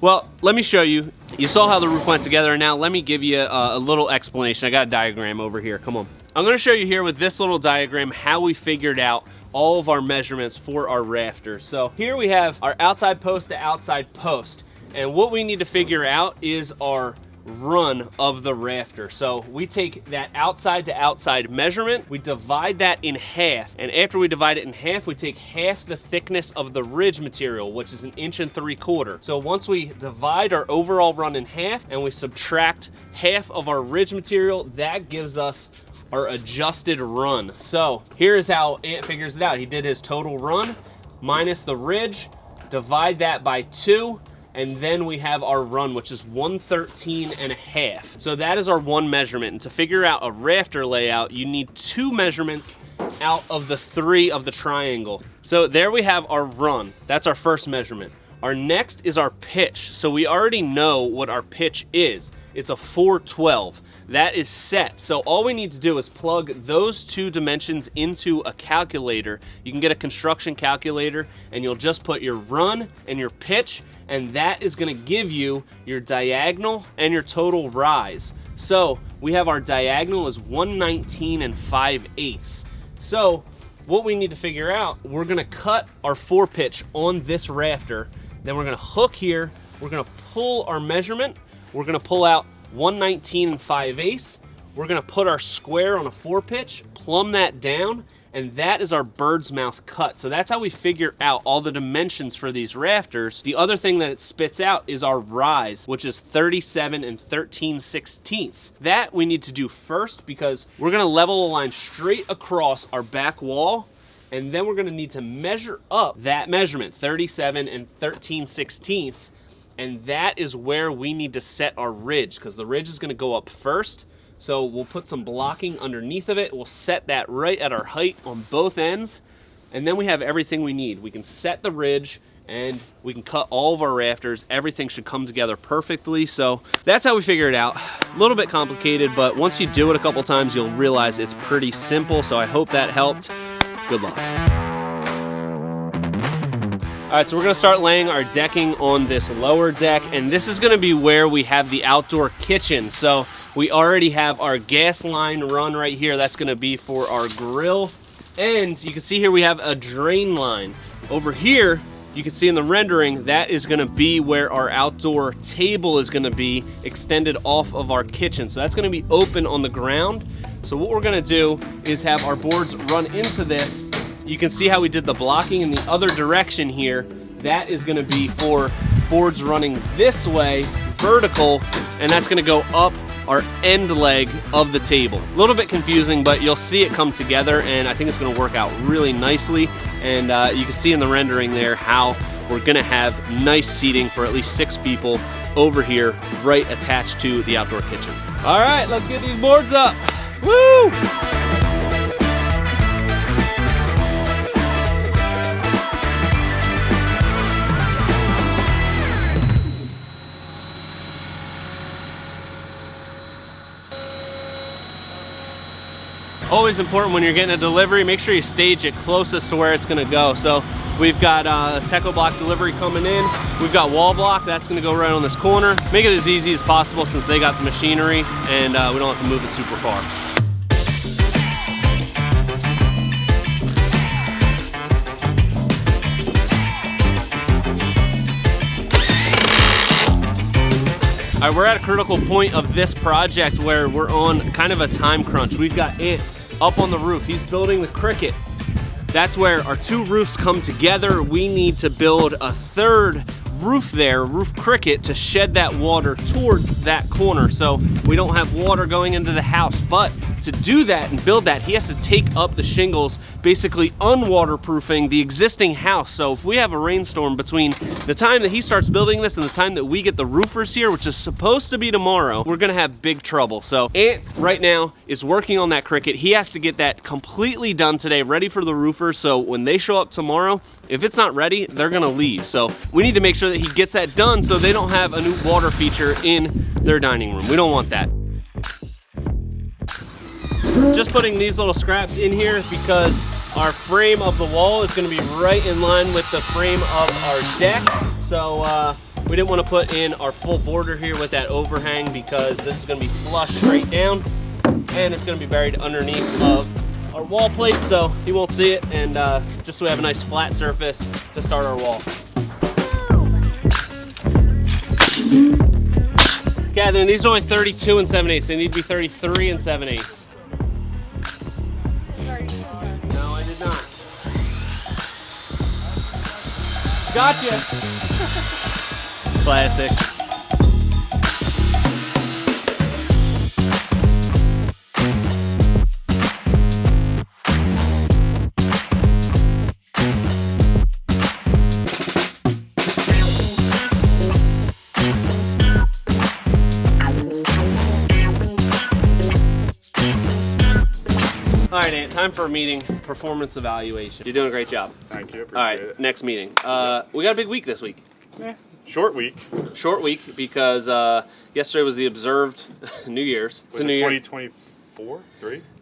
Well, let me show you. You saw how the roof went together, and now let me give you a little explanation. I got a diagram over here. Come on. I'm going to show you here with this little diagram how we figured out all of our measurements for our rafters. So here we have our outside post to outside post, and what we need to figure out is our run of the rafter. So we take that outside to outside measurement, we divide that in half, and after we divide it in half, we take half the thickness of the ridge material, which is 1 3/4 inches. So once we divide our overall run in half and we subtract half of our ridge material, that gives us our adjusted run. So here is how Ant figures it out. He did his total run minus the ridge, divide that by 2, and then we have our run, which is 113.5. So that is our one measurement. And to figure out a rafter layout, you need 2 measurements out of the 3 of the triangle. So there we have our run. That's our first measurement. Our next is our pitch. So we already know what our pitch is. It's a 412. That is set. So all we need to do is plug those 2 dimensions into a calculator. You can get a construction calculator and you'll just put your run and your pitch, and that is gonna give you your diagonal and your total rise. So we have our diagonal is 119 5/8. So what we need to figure out, we're gonna cut our 4 pitch on this rafter, then we're gonna hook here, we're gonna pull our measurement, we're gonna pull out 119 5/8. We're gonna put our square on a 4 pitch, plumb that down, and that is our bird's mouth cut. So that's how we figure out all the dimensions for these rafters. The other thing that it spits out is our rise, which is 37 13/16. That we need to do first because we're gonna level a line straight across our back wall, and then we're gonna need to measure up that measurement, 37 13/16. And that is where we need to set our ridge, because the ridge is gonna go up first. So we'll put some blocking underneath of it. We'll set that right at our height on both ends. And then we have everything we need. We can set the ridge and we can cut all of our rafters. Everything should come together perfectly. So that's how we figure it out. A little bit complicated, but once you do it a couple times, you'll realize it's pretty simple. So I hope that helped. Good luck. All right, so we're gonna start laying our decking on this lower deck, and this is gonna be where we have the outdoor kitchen. So we already have our gas line run right here. That's gonna be for our grill. And you can see here we have a drain line. Over here, you can see in the rendering, that is gonna be where our outdoor table is gonna be extended off of our kitchen. So that's gonna be open on the ground. So what we're gonna do is have our boards run into this. You can see how we did the blocking in the other direction here. That is gonna be for boards running this way, vertical, and that's gonna go up our end leg of the table. A little bit confusing, but you'll see it come together, and I think it's gonna work out really nicely. And you can see in the rendering there how we're gonna have nice seating for at least 6 people over here, right attached to the outdoor kitchen. All right, let's get these boards up. Woo! Always important when you're getting a delivery, make sure you stage it closest to where it's gonna go. So we've got Teco block delivery coming in. We've got wall block, that's gonna go right on this corner. Make it as easy as possible since they got the machinery, and we don't have to move it super far. All right, we're at a critical point of this project where we're on kind of a time crunch. We've got Ant up on the roof. He's building the cricket. That's where our 2 roofs come together. We need to build a 3rd roof there, roof cricket, to shed that water towards that corner so we don't have water going into the house. But to do that and build that, he has to take up the shingles, basically unwaterproofing the existing house. So if we have a rainstorm between the time that he starts building this and the time that we get the roofers here, which is supposed to be tomorrow, we're gonna have big trouble. So Ant right now is working on that cricket. He has to get that completely done today, ready for the roofers. So when they show up tomorrow, if it's not ready, they're gonna leave. So we need to make sure that he gets that done so they don't have a new water feature in their dining room. We don't want that. Just putting these little scraps in here because our frame of the wall is going to be right in line with the frame of our deck. So we didn't want to put in our full border here with that overhang because this is going to be flush straight down and it's going to be buried underneath of our wall plate, so he won't see it, and just so we have a nice flat surface to start our wall. Catherine, these are only 32 7/8. They need to be 33 7/8. No, I did not. Gotcha. Classic. All right, Ant, time for a meeting. Performance evaluation. You're doing a great job. Thank you. Appreciate All right, it. next meeting. We got a big week this week. Short week. Short week because yesterday was the observed New Year's. Was it 2024?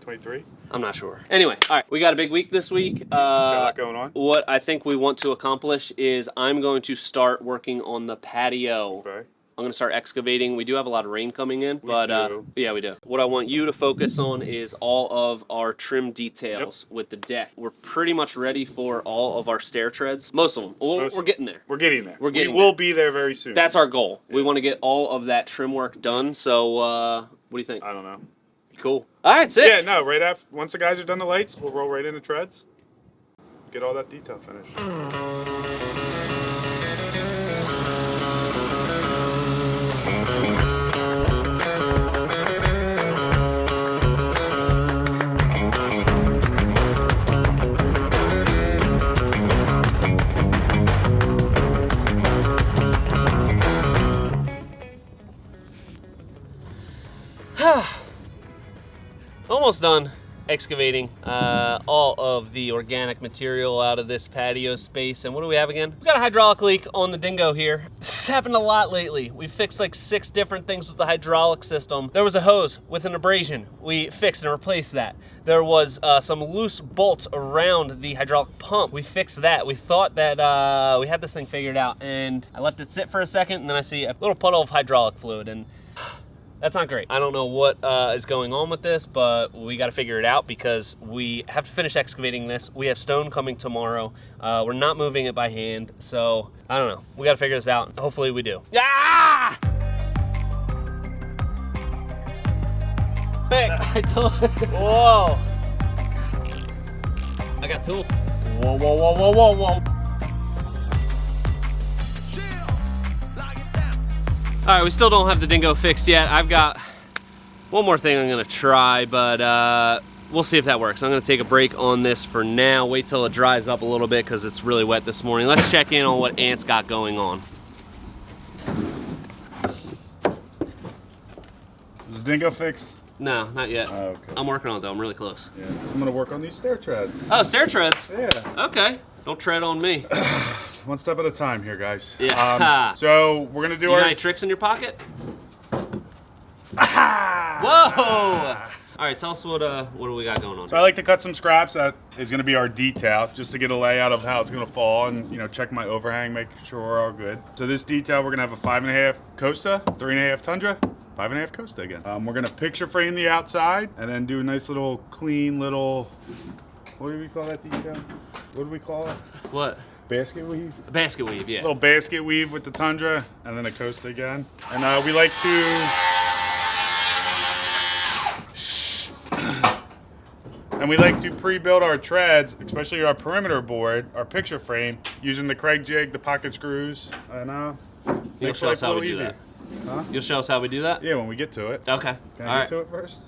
23? I'm not sure. Anyway, all right, we got a big week this week. Got a lot going on. What I think we want to accomplish is I'm going to start working on the patio. Okay. I'm going to start excavating. We do have a lot of rain coming in, but do. yeah, we do. What I want you to focus on is all of our trim details with the deck. We're pretty much ready for all of our stair treads. Most of them. We're getting there. We're getting there. We will be there very soon. That's our goal. We want to get all of that trim work done. So, what do you think? I don't know. Cool. All right, sick. Yeah, no, right after, once the guys are done the lights, we'll roll right into treads. Get all that detail finished. Almost done excavating all of the organic material out of this patio space. And what do we have again? We got a hydraulic leak on the dingo here. This happened a lot lately. We fixed like 6 different things with the hydraulic system. There was a hose with an abrasion. We fixed and replaced that. There was some loose bolts around the hydraulic pump. We fixed that. We thought that we had this thing figured out, and I left it sit for a second, and then I see a little puddle of hydraulic fluid, and that's not great. I don't know what is going on with this, but we got to figure it out because we have to finish excavating this. We have stone coming tomorrow. We're not moving it by hand, so I don't know. We got to figure this out. Hopefully we do. Ah! I told Whoa! I got tools. Whoa, whoa, whoa, whoa, whoa, whoa. All right, we still don't have the dingo fixed yet. I've got one more thing I'm gonna try, but we'll see if that works. I'm gonna take a break on this for now, wait till it dries up a little bit because it's really wet this morning. Let's check in on what Ant's got going on. Is the dingo fixed? No, not yet. Oh, okay. I'm working on it though, I'm really close. Yeah, I'm gonna work on these stair treads. Oh, stair treads? Yeah. Okay, don't tread on me. One step at a time here, guys. Yeah. So we're gonna do You our. got any tricks in your pocket? Ah! Whoa! All right, tell us what do we got going on? So I like to cut some scraps. That is going to be our detail, just to get a layout of how it's going to fall, and check my overhang, make sure we're all good. So this detail, we're going to have a 5.5 Costa, 3.5 Tundra, 5.5 Costa again. We're going to picture frame the outside, and then do a nice little clean little. What do we call that detail? What do we call it? What? Basket weave. Basket weave, yeah. Little basket weave with the Tundra, and then a Costa again. And we like to. And we like to pre-build our treads, especially our perimeter board, our picture frame, using the Craig jig, the pocket screws, and You'll show us how we do that. Huh? You'll show us how we do that? Yeah, when we get to it. Okay. Can All I right. get to it first?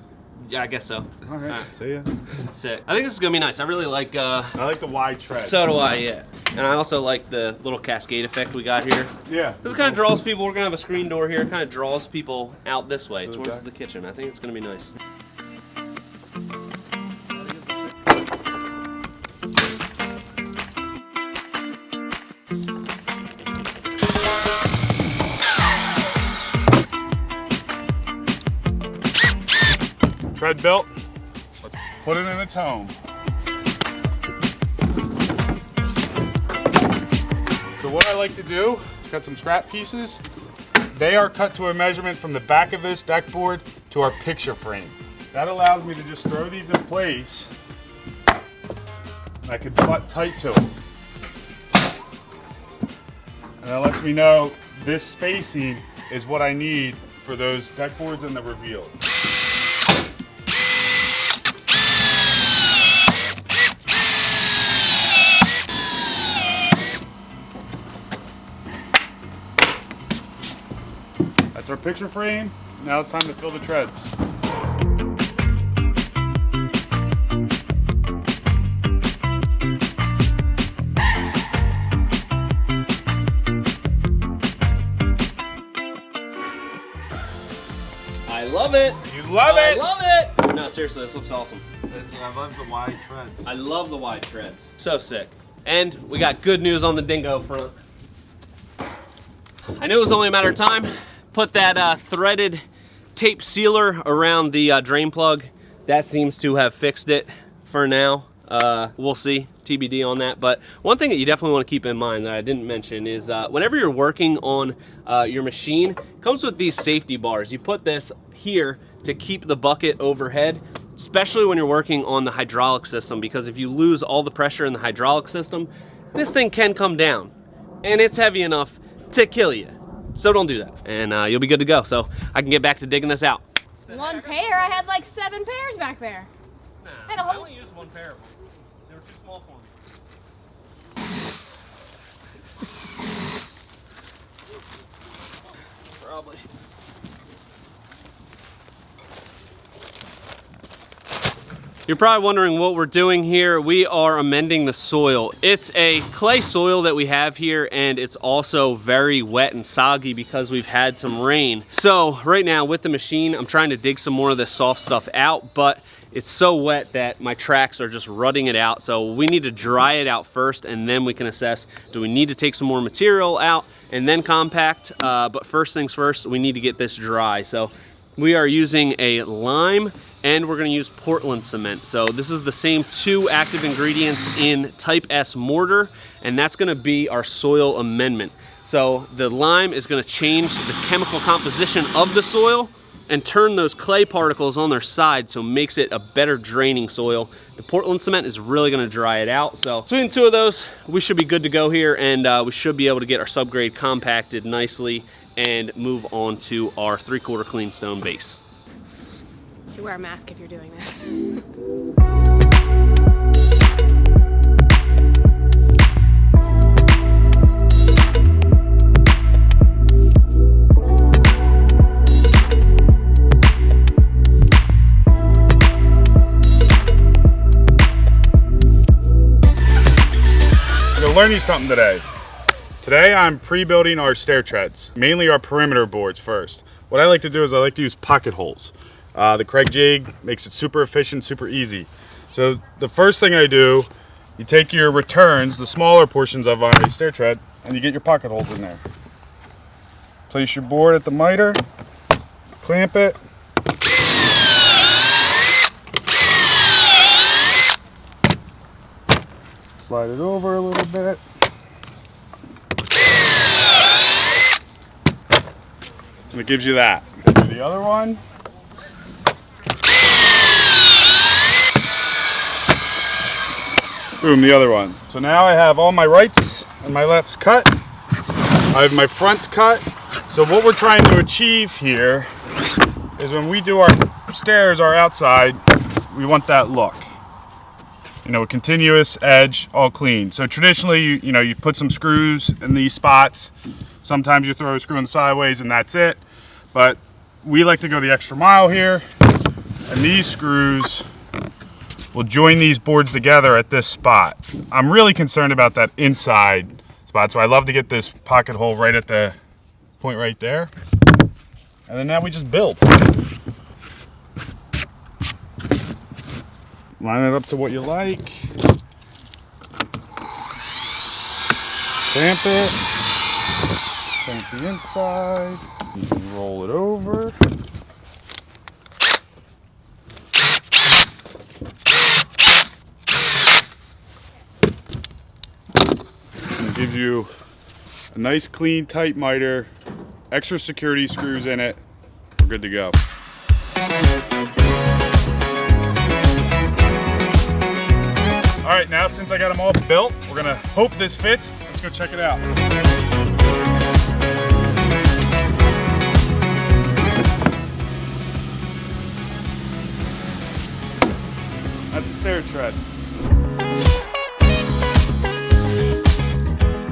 Yeah, I guess so. All right. All right. See ya. Sick. I think this is gonna be nice. I really like. I like the wide tread. So do I. Yeah. And I also like the little cascade effect we got here. Yeah. This kind of draws people. We're gonna have a screen door here. It kind of draws people out this way towards Okay. the kitchen. I think it's gonna be nice. Tread built. Let's put it in its home. So what I like to do, got some scrap pieces. They are cut to a measurement from the back of this deck board to our picture frame. That allows me to just throw these in place. I can butt tight to them. And that lets me know this spacing is what I need for those deck boards and the reveals. That's our picture frame. Now it's time to fill the treads. I I love it. You love it. I love it. No, seriously, this looks awesome. I love the wide treads. I love the wide treads. So sick. And we got good news on the dingo front. I knew it was only a matter of time. Put that threaded tape sealer around the drain plug. That seems to have fixed it for now. We'll see, TBD on that. But one thing that you definitely want to keep in mind that I didn't mention is whenever you're working on your machine, it comes with these safety bars. You put this here to keep the bucket overhead, especially when you're working on the hydraulic system, because if you lose all the pressure in the hydraulic system, this thing can come down and it's heavy enough to kill you. So don't do that, and you'll be good to go. So I can get back to digging this out. One pair? I had like 7 pairs back there. Nah, I had a whole... only used 1 pair of them. They were too small for me. Probably. You're probably wondering what we're doing here. We are amending the soil. It's a clay soil that we have here, and it's also very wet and soggy because we've had some rain. So right now with the machine, I'm trying to dig some more of this soft stuff out, but it's so wet that my tracks are just rutting it out. So we need to dry it out first, and then we can assess, do we need to take some more material out and then compact? But first things first, we need to get this dry. So we are using a lime, and we're gonna use Portland cement. So this is the same 2 active ingredients in type S mortar, and that's gonna be our soil amendment. So the lime is gonna change the chemical composition of the soil and turn those clay particles on their side, so it makes it a better draining soil. The Portland cement is really gonna dry it out. So between the 2 of those, we should be good to go here, and we should be able to get our subgrade compacted nicely and move on to our 3/4 clean stone base. You should wear a mask if you're doing this. I'm gonna learn you something today. Today I'm pre-building our stair treads, mainly our perimeter boards first. What I like to do is I like to use pocket holes. The Craig jig makes it super efficient, super easy. So the first thing I do, you take your returns, the smaller portions of a stair tread, and you get your pocket holes in there. Place your board at the miter, clamp it. Slide it over a little bit. And it gives you that. Do the other one. Boom, the other one. So now I have all my rights and my lefts cut. I have my fronts cut. So what we're trying to achieve here is when we do our stairs, our outside, we want that look. You know, a continuous edge, all clean. So traditionally, you put some screws in these spots. Sometimes you throw a screw in sideways and that's it. But we like to go the extra mile here. And these screws will join these boards together at this spot. I'm really concerned about that inside spot. So I love to get this pocket hole right at the point right there. And then now we just build. Line it up to what you like. Clamp it. Clamp the inside. You can roll it over. And it gives you a nice, clean, tight miter. Extra security screws in it. We're good to go. All right, now since I got them all built, we're gonna hope this fits. Let's go check it out. That's a stair tread.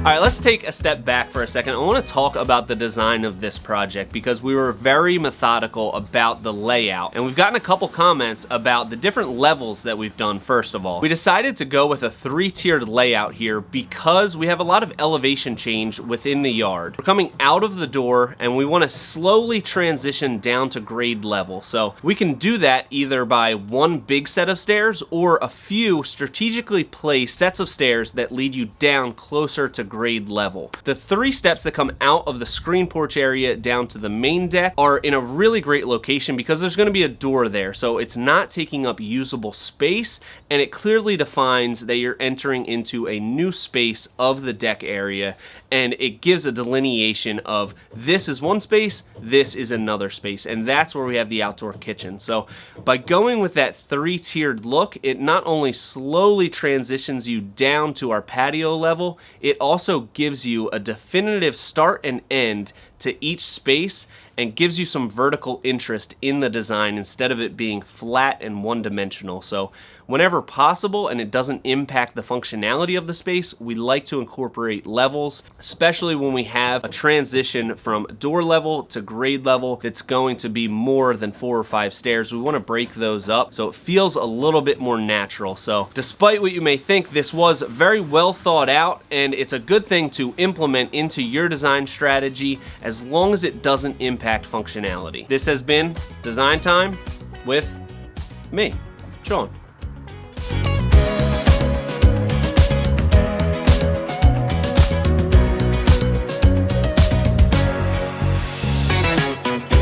All right, let's take a step back for a second. I want to talk about the design of this project because we were very methodical about the layout, and we've gotten a couple comments about the different levels that we've done. First of all, we decided to go with a 3-tiered layout here because we have a lot of elevation change within the yard. We're coming out of the door and we want to slowly transition down to grade level. So we can do that either by one big set of stairs or a few strategically placed sets of stairs that lead you down closer to grade level. The 3 steps that come out of the screen porch area down to the main deck are in a really great location because there's going to be a door there, so it's not taking up usable space, and it clearly defines that you're entering into a new space of the deck area, and it gives a delineation of this is one space, this is another space, and that's where we have the outdoor kitchen. So by going with that 3-tiered look, it not only slowly transitions you down to our patio level, it also gives you a definitive start and end to each space and gives you some vertical interest in the design instead of it being flat and one-dimensional. So whenever possible and it doesn't impact the functionality of the space, we like to incorporate levels, especially when we have a transition from door level to grade level that's going to be more than 4 or 5 stairs. We want to break those up so it feels a little bit more natural. So despite what you may think, this was very well thought out, and it's a good thing to implement into your design strategy as long as it doesn't impact functionality. This has been Design Time with me, Sean.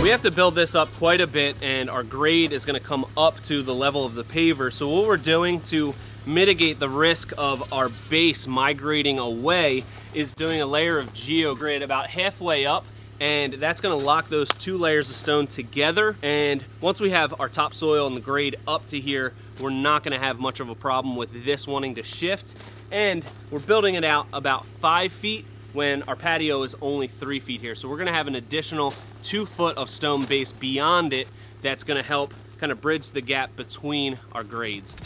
We have to build this up quite a bit, and our grade is going to come up to the level of the paver. So what we're doing to mitigate the risk of our base migrating away is doing a layer of geogrid about halfway up, and that's going to lock those 2 layers of stone together. And once we have our topsoil and the grade up to here, we're not going to have much of a problem with this wanting to shift. And we're building it out about 5 feet when our patio is only 3 feet here. So we're going to have an additional 2 foot of stone base beyond it that's going to help kind of bridge the gap between our grades.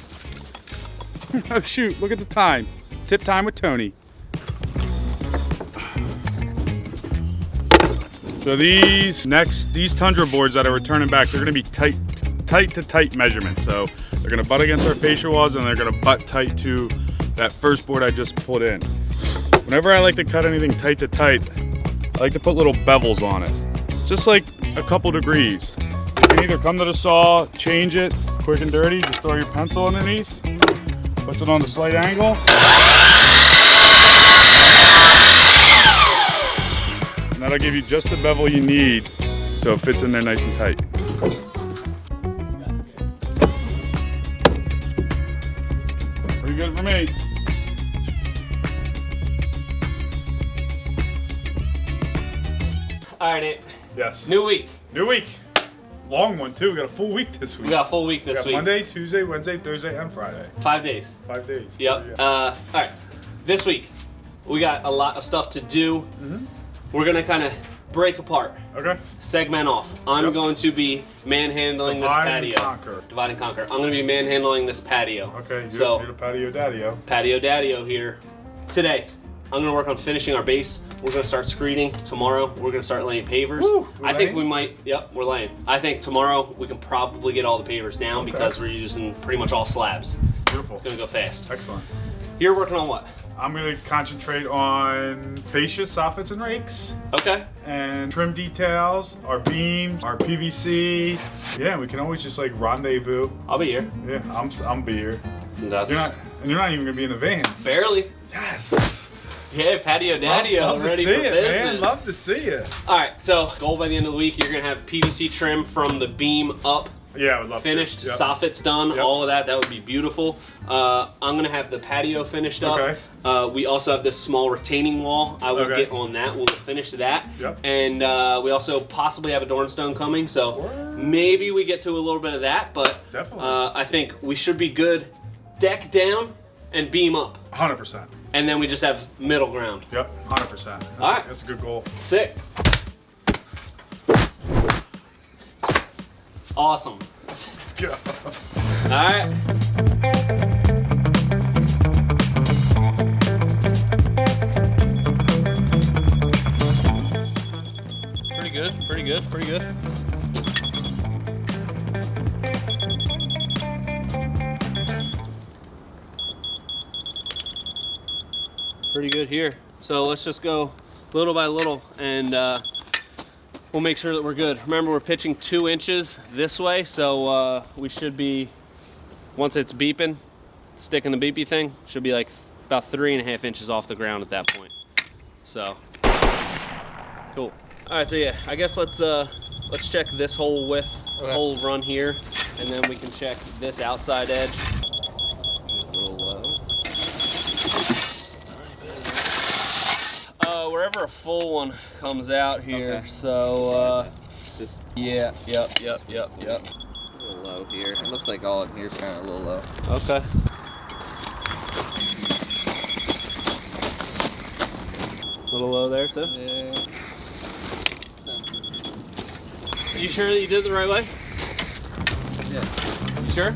Oh shoot, look at the time. Tip time with Tony. So these tundra boards that are returning back, they're gonna be tight to tight measurements. So they're gonna butt against our fascia walls, and they're gonna butt tight to that first board I just put in. Whenever I like to cut anything tight to tight, I like to put little bevels on it. Just like a couple degrees. You can either come to the saw, change it, quick and dirty, just throw your pencil underneath, puts it on the slight angle. And that'll give you just the bevel you need so it fits in there nice and tight. Pretty good for me. All right, Nate. Yes. New week. New week. Long one too. We got a full week this week. We got a full week this week. Monday, Tuesday, Wednesday, Thursday, and Friday. 5 days. 5 days. Yep. Yeah. All right. This week, we got a lot of stuff to do. We're gonna kind of break apart. Okay. Segment off. I'm going to be manhandling this patio. Divide and conquer. I'm gonna be manhandling this patio. Okay. So you're the patio daddy-o. Patio daddy-o here. Today, I'm gonna work on finishing our base. We're gonna start screeding. Tomorrow, we're gonna start laying pavers. Woo, I think we might, yep, we're laying. I think tomorrow we can probably get all the pavers down because we're using pretty much all slabs. Beautiful. It's gonna go fast. Excellent. You're working on what? I'm going to concentrate on fascia, soffits, and rakes. Okay. And trim details, our beams, our PVC. Yeah, we can always just like rendezvous. I'll be here. Yeah, I'm be here. That's You're not even gonna be in the van. barely. Yes. Yeah, patio daddy-o, ready for business. Man. Love to see it. All right, so goal by the end of the week, you're gonna have PVC trim from the beam up. Yeah, I would love finished, to. Yep. soffits done, all of that. That would be beautiful. I'm gonna have the patio finished up. Okay. We also have this small retaining wall. I will get on that. We'll finish that. Yep. And we also possibly have a door and stone coming, so maybe we get to a little bit of that. But definitely, I think we should be good. Deck down and beam up. 100%. And then we just have middle ground. Yep, 100%. All right. That's a good goal. Sick. Awesome. Let's go. All right. pretty good, pretty good. Pretty good here. So let's just go little by little and we'll make sure that we're good. Remember, we're pitching 2 inches this way, so we should be, once it's beeping, sticking the beepy thing, should be like about 3.5 inches off the ground at that point. So, cool. All right, so yeah, I guess let's check this whole width, whole run here, and then we can check this outside edge. A little low. Wherever a full one comes out here. Okay. So, Just yeah, yep. a little low here. It looks like all in here is kind of a little low. Okay. A little low there too. Yeah. You sure that you did it the right way? Yeah. You sure?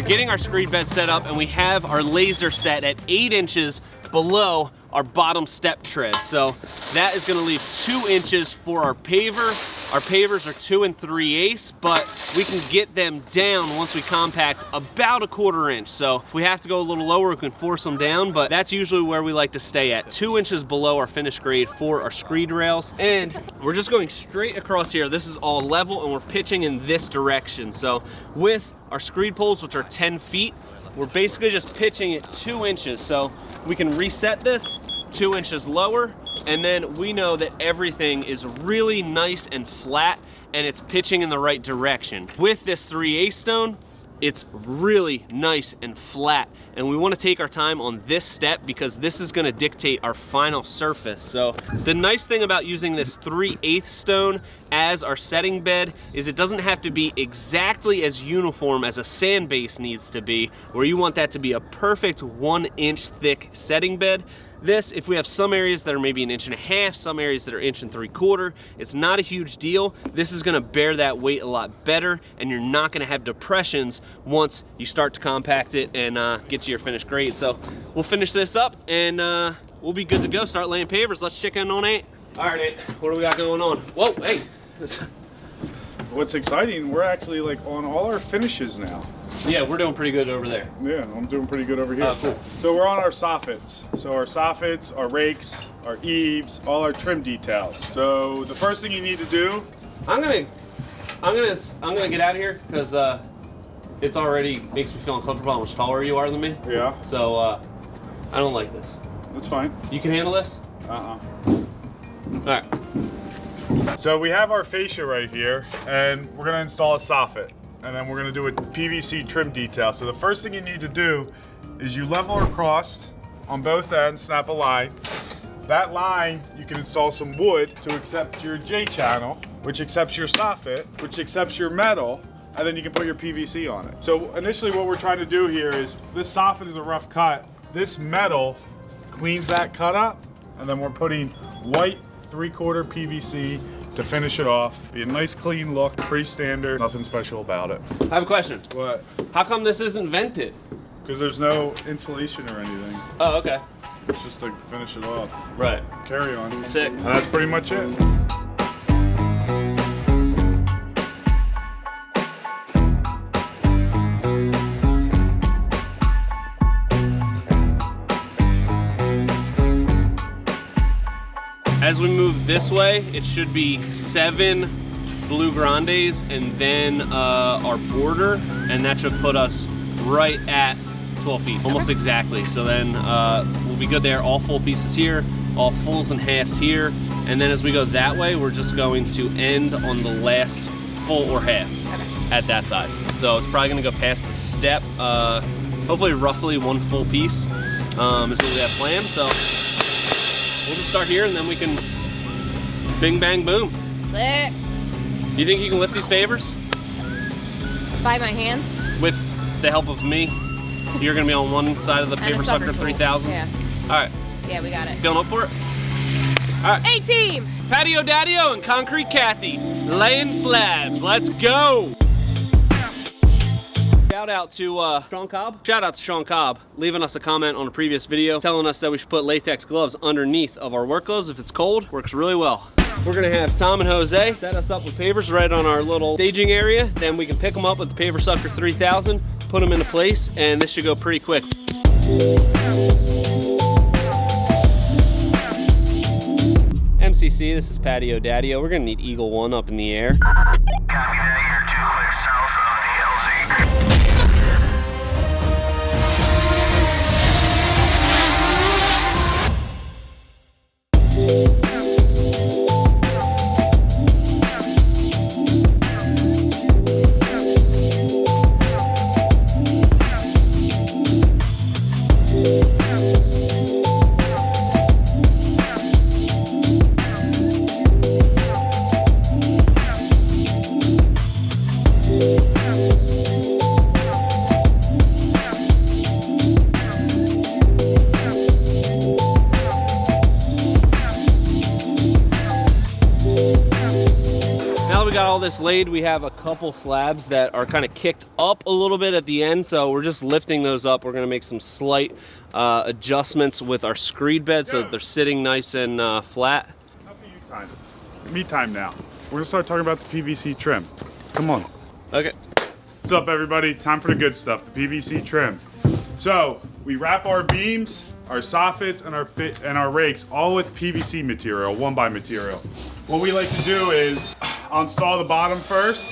Getting our screed bed set up, and we have our laser set at 8 inches below our bottom step tread. So that is gonna leave 2 inches for our paver. Our pavers are 2 3/8, but we can get them down once we compact about 1/4 inch. So if we have to go a little lower, we can force them down, but that's usually where we like to stay at, 2 inches below our finished grade for our screed rails. And we're just going straight across here. This is all level, and we're pitching in this direction. So with our screed poles, which are 10 feet, we're basically just pitching it 2 inches. So we can reset this 2 inches lower, and then we know that everything is really nice and flat and it's pitching in the right direction. With this 3/8 stone, it's really nice and flat, and we want to take our time on this step because this is going to dictate our final surface. So the nice thing about using this 3/8 stone as our setting bed is it doesn't have to be exactly as uniform as a sand base needs to be, where you want that to be a perfect 1 inch thick setting bed. This, if we have some areas that are maybe 1.5 inches, some areas that are 1 3/4 inches, it's not a huge deal. This is gonna bear that weight a lot better, and you're not gonna have depressions once you start to compact it and get to your finished grade. So we'll finish this up and we'll be good to go, start laying pavers. Let's check in on Nate. All right, Nate, what do we got going on? Whoa, hey. What's exciting, we're actually like on all our finishes now. Yeah, we're doing pretty good over there. Yeah, I'm doing pretty good over here. Oh, cool. So we're on our soffits. So our soffits, our rakes, our eaves, all our trim details. So the first thing you need to do, I'm gonna get out of here because it's already makes me feel uncomfortable how much taller you are than me. yeah, So I don't like this. that's fine. You can handle this? Uh-uh. All right. So we have our fascia right here, and we're gonna install a soffit. And then we're gonna do a PVC trim detail. So the first thing you need to do is you level across on both ends, snap a line. That line, you can install some wood to accept your J channel, which accepts your soffit, which accepts your metal, and then you can put your PVC on it. So initially what we're trying to do here is, this soffit is a rough cut. This metal cleans that cut up, and then we're putting white 3/4 PVC to finish it off. Be a nice clean look, pretty standard, nothing special about it. I have a question. What? How come this isn't vented? Because there's no insulation or anything. Oh, okay. It's just to finish it off. Right. Carry on. Sick. And that's pretty much it. As we move this way, it should be 7 blue grandes and then our border, and that should put us right at 12 feet, almost exactly. So then we'll be good there. All full pieces here, all fulls and halves here, and then as we go that way, we're just going to end on the last full or half at that side. So it's probably gonna go past the step, hopefully roughly 1 full piece is what we have planned. So we'll just start here and then we can bing, bang, boom. Sick. You think you can lift these pavers? By my hands? With the help of me? You're gonna be on one side of the And a paver sucker sucker tool. 3000? Yeah. All right, Yeah, we got it. feeling up for it? All right. A-team! Patio Daddy-O and Concrete Kathy, laying slabs. Let's go! Shout out to Sean Cobb. Shout out to Sean Cobb, leaving us a comment on a previous video, telling us that we should put latex gloves underneath of our work clothes if it's cold. Works really well. We're gonna have Tom and Jose set us up with pavers right on our little staging area. Then we can pick them up with the Paver Sucker 3000, put them into place, and this should go pretty quick. MCC, this is Patio Daddy-O. We're gonna need Eagle 1 up in the air. All this laid, we have a couple slabs that are kind of kicked up a little bit at the end, so we're just lifting those up. We're going to make some slight adjustments with our screed bed so that they're sitting nice and flat. Enough of you time. Me time now. We're gonna start talking about the PVC trim. Come on. Okay. What's up, everybody? Time for the good stuff, the PVC trim. So we wrap our beams, our soffits, and our rakes all with PVC material, 1x material. What we like to do is install the bottom first,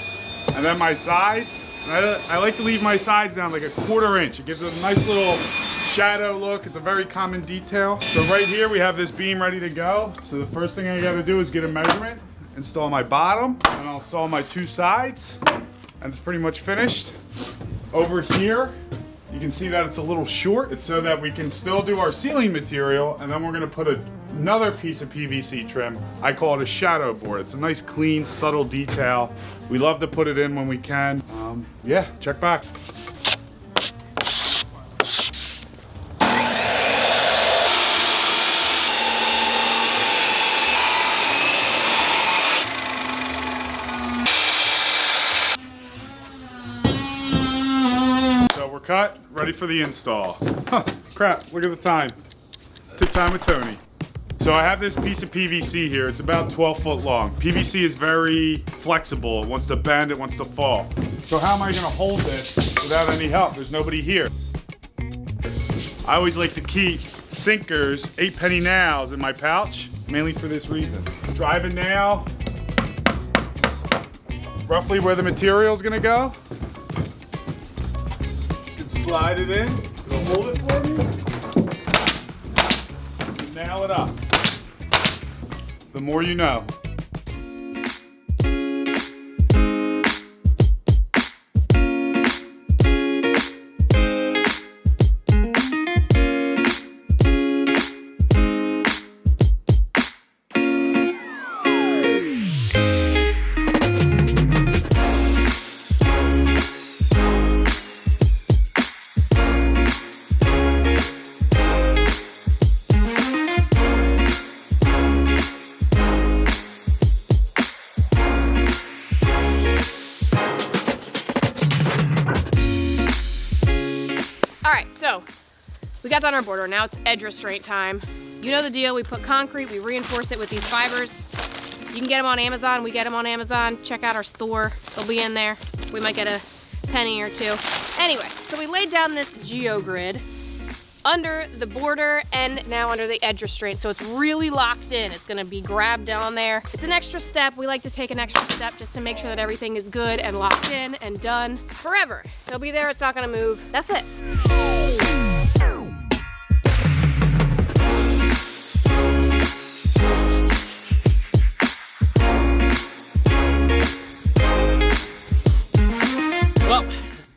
and then my sides. And I like to leave my sides down like a 1/4 inch. It gives it a nice little shadow look. It's a very common detail. So right here we have this beam ready to go. So the first thing I gotta do is get a measurement, install my bottom, and I'll install my 2 sides, and it's pretty much finished. Over here, you can see that it's a little short. It's so that we can still do our ceiling material, and then we're gonna put another piece of PVC trim. I call it a shadow board. It's a nice, clean, subtle detail. We love to put it in when we can. Yeah, check back. Cut, ready for the install. Huh, crap, look at the time. Tip time with Tony. So I have this piece of PVC here. It's about 12 foot long. PVC is very flexible. It wants to bend, it wants to fall. So how am I gonna hold this without any help? There's nobody here. I always like to keep sinkers, 8-penny nails in my pouch, mainly for this reason. Drive a nail roughly where the material is gonna go. Slide it in, it'll hold it for me, and nail it up. The more you know. We got done our border, now it's edge restraint time. You know the deal, we put concrete, we reinforce it with these fibers. You can get them on Amazon, we get them on Amazon. Check out our store, they'll be in there. We might get a penny or 2. Anyway, so we laid down this geogrid under the border and now under the edge restraint, so it's really locked in. It's gonna be grabbed down there. It's an extra step. We like to take an extra step just to make sure that everything is good and locked in and done forever. It'll be there, it's not gonna move. That's it. Well,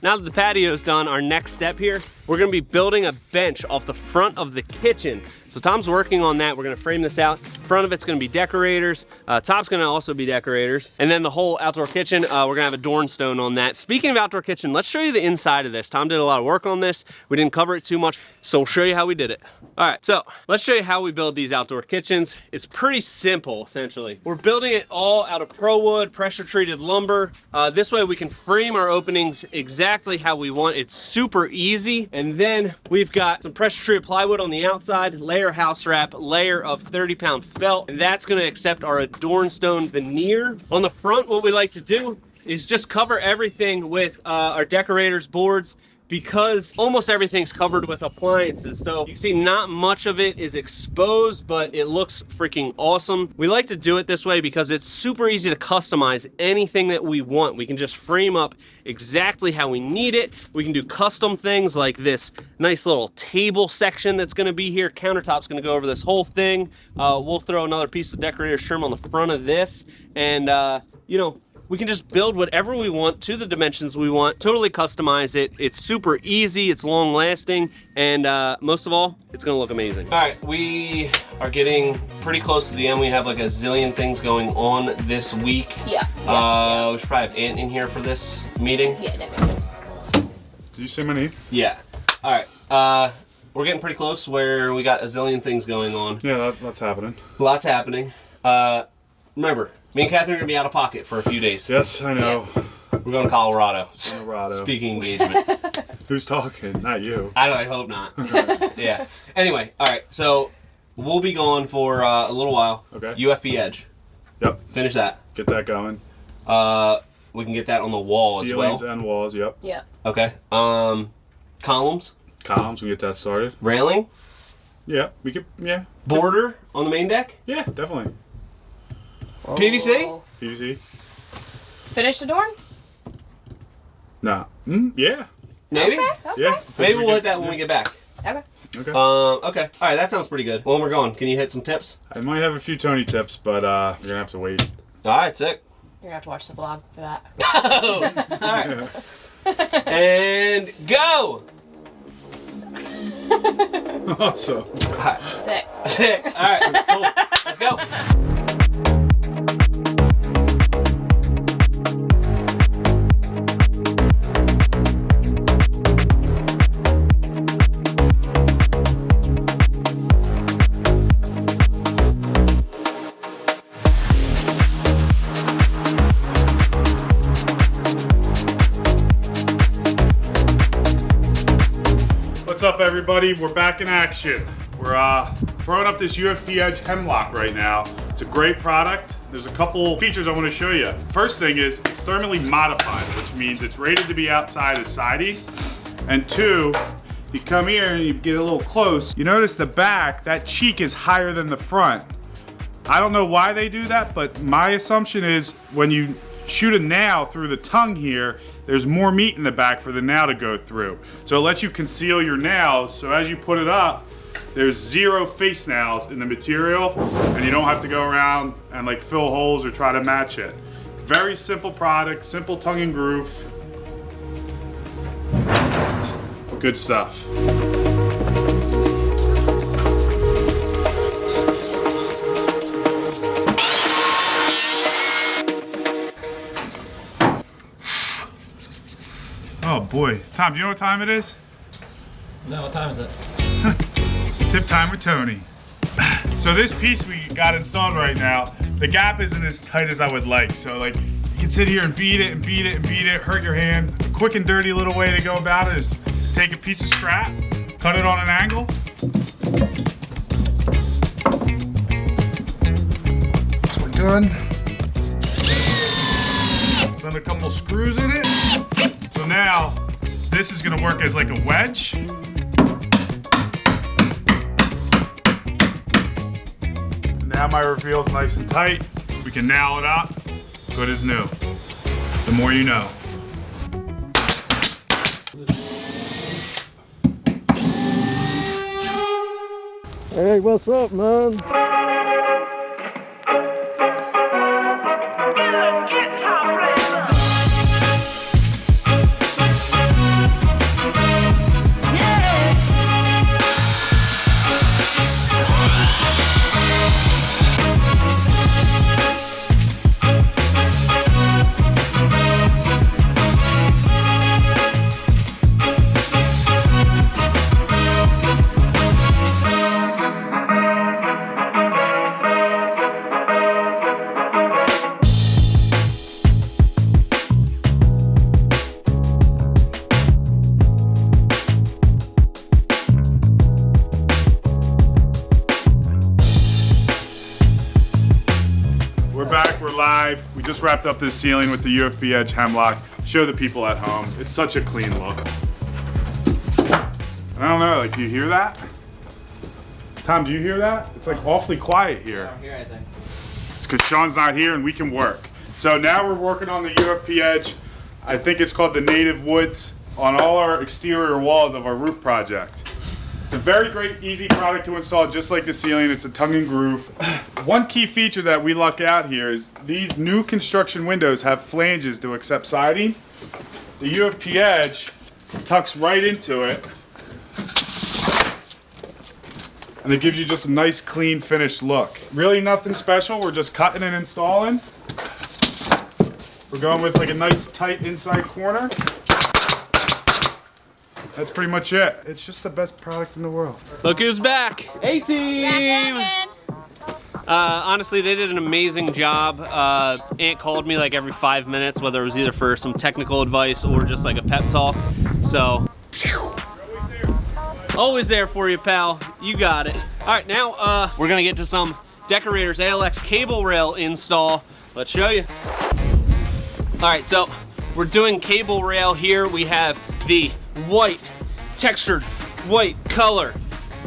now that the patio's done, our next step here, we're gonna be building a bench off the front of the kitchen. So Tom's working on that. We're gonna frame this out, Front of it's gonna be decorators. Top's gonna also be decorators. And then the whole outdoor kitchen, we're gonna have a Dorn stone on that. Speaking of outdoor kitchen, let's show you the inside of this. Tom did a lot of work on this. We didn't cover it too much, so we'll show you how we did it. All right, so let's show you how we build these outdoor kitchens. It's pretty simple, essentially. We're building it all out of ProWood, pressure treated lumber. This way we can frame our openings exactly how we want. It's super easy. And then we've got some pressure treated plywood on the outside, layer house wrap, layer of 30-pound felt, and that's gonna accept our Adorn stone veneer. On the front, what we like to do is just cover everything with our decorators boards, because almost everything's covered with appliances. So you can see not much of it is exposed, but it looks freaking awesome. We like to do it this way because it's super easy to customize anything that we want. We can just frame up exactly how we need it. We can do custom things like this nice little table section that's gonna be here. Countertop's gonna go over this whole thing. We'll throw another piece of decorator's trim on the front of this, and you know, we can just build whatever we want to the dimensions we want, totally customize it. It's super easy, it's long lasting, and most of all, it's gonna look amazing. All right, we are getting pretty close to the end. We have like a zillion things going on this week. Yeah. We should probably have Ant in here for this meeting. Yeah, definitely. Did you say my name? Yeah. All right, we're getting pretty close where we got a zillion things going on. Yeah, that's happening. Lots happening. Remember, me and Catherine are gonna be out of pocket for a few days. Yes, I know. We're going to Colorado. Colorado. Speaking engagement. Who's talking? Not you. I hope not. Yeah. Anyway, all right. So we'll be gone for a little while. Okay. UFP edge. Yep. Finish that. Get that going. We can get that on the wall as well. Ceilings and walls. Yep. Yeah. Okay. Columns. Columns. We get that started. Railing. Yeah. We could. Yeah. Border on the main deck. Yeah. Definitely. PVC. PVC. Finished Adorn? No. Yeah. Maybe. Okay. Yeah. Maybe we'll hit that when we get back. Okay. Okay. Okay. All right. That sounds pretty good. When we're going, can you hit some tips? I might have a few Tony tips, but you're gonna have to wait. All right. Sick. You're gonna have to watch the vlog for that. All right. And go. Awesome. All right. Sick. Sick. All right. Cool. Let's go. What's up, everybody? We're back in action. We're throwing up this UFP Edge hemlock right now. It's a great product. There's a couple features I want to show you. First thing is it's thermally modified, which means it's rated to be outside as sidey. And two, you come here and you get a little close, you notice the back, that cheek is higher than the front. I don't know why they do that, but my assumption is when you shoot a nail through the tongue here, there's more meat in the back for the nail to go through. So it lets you conceal your nails, so as you put it up, there's 0 face nails in the material, and you don't have to go around and like fill holes or try to match it. Very simple product, simple tongue and groove. Good stuff. Oh boy. Tom, do you know what time it is? No, what time is it? Tip time with Tony. So this piece we got installed right now, the gap isn't as tight as I would like. So like, you can sit here and beat it and beat it and beat it, hurt your hand. A quick and dirty little way to go about it is take a piece of scrap, cut it on an angle. So we're done. Send a couple screws in it. So now, this is gonna work as like a wedge. Now my reveal's nice and tight. We can nail it up, good as new. The more you know. Hey, what's up, man? We're back, we're live. We just wrapped up this ceiling with the UFB edge hemlock. Show the people at home. It's such a clean look. I don't know, like, do you hear that? Tom, do you hear that? It's like awfully quiet here. I don't hear anything. It's because Sean's not here and we can work. So now we're working on the UFB edge. I think it's called the native woods on all our exterior walls of our roof project. It's a very great, easy product to install, just like the ceiling. It's a tongue and groove. One key feature that we luck out here is these new construction windows have flanges to accept siding. The UFP edge tucks right into it, and it gives you just a nice, clean, finished look. Really nothing special. We're just cutting and installing. We're going with like a nice, tight inside corner. That's pretty much it. It's just the best product in the world. Look who's back. A-Team! Honestly, they did an amazing job. Aunt called me like every 5 minutes, whether it was either for some technical advice or just like a pep talk. So, always there for you, pal. You got it. All right, now we're gonna get to some Decorators ALX cable rail install. Let's show you. All right, so we're doing cable rail here. We have the white, textured white color.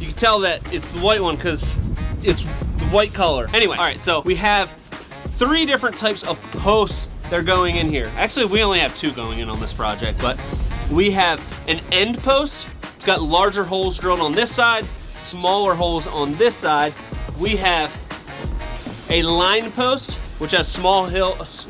You can tell that it's the white one because it's the white color. Anyway, all right, so we have 3 different types of posts that are going in here. Actually, we only have 2 going in on this project, but we have an end post. It's got larger holes drilled on this side, smaller holes on this side. We have a line post, which has small hills.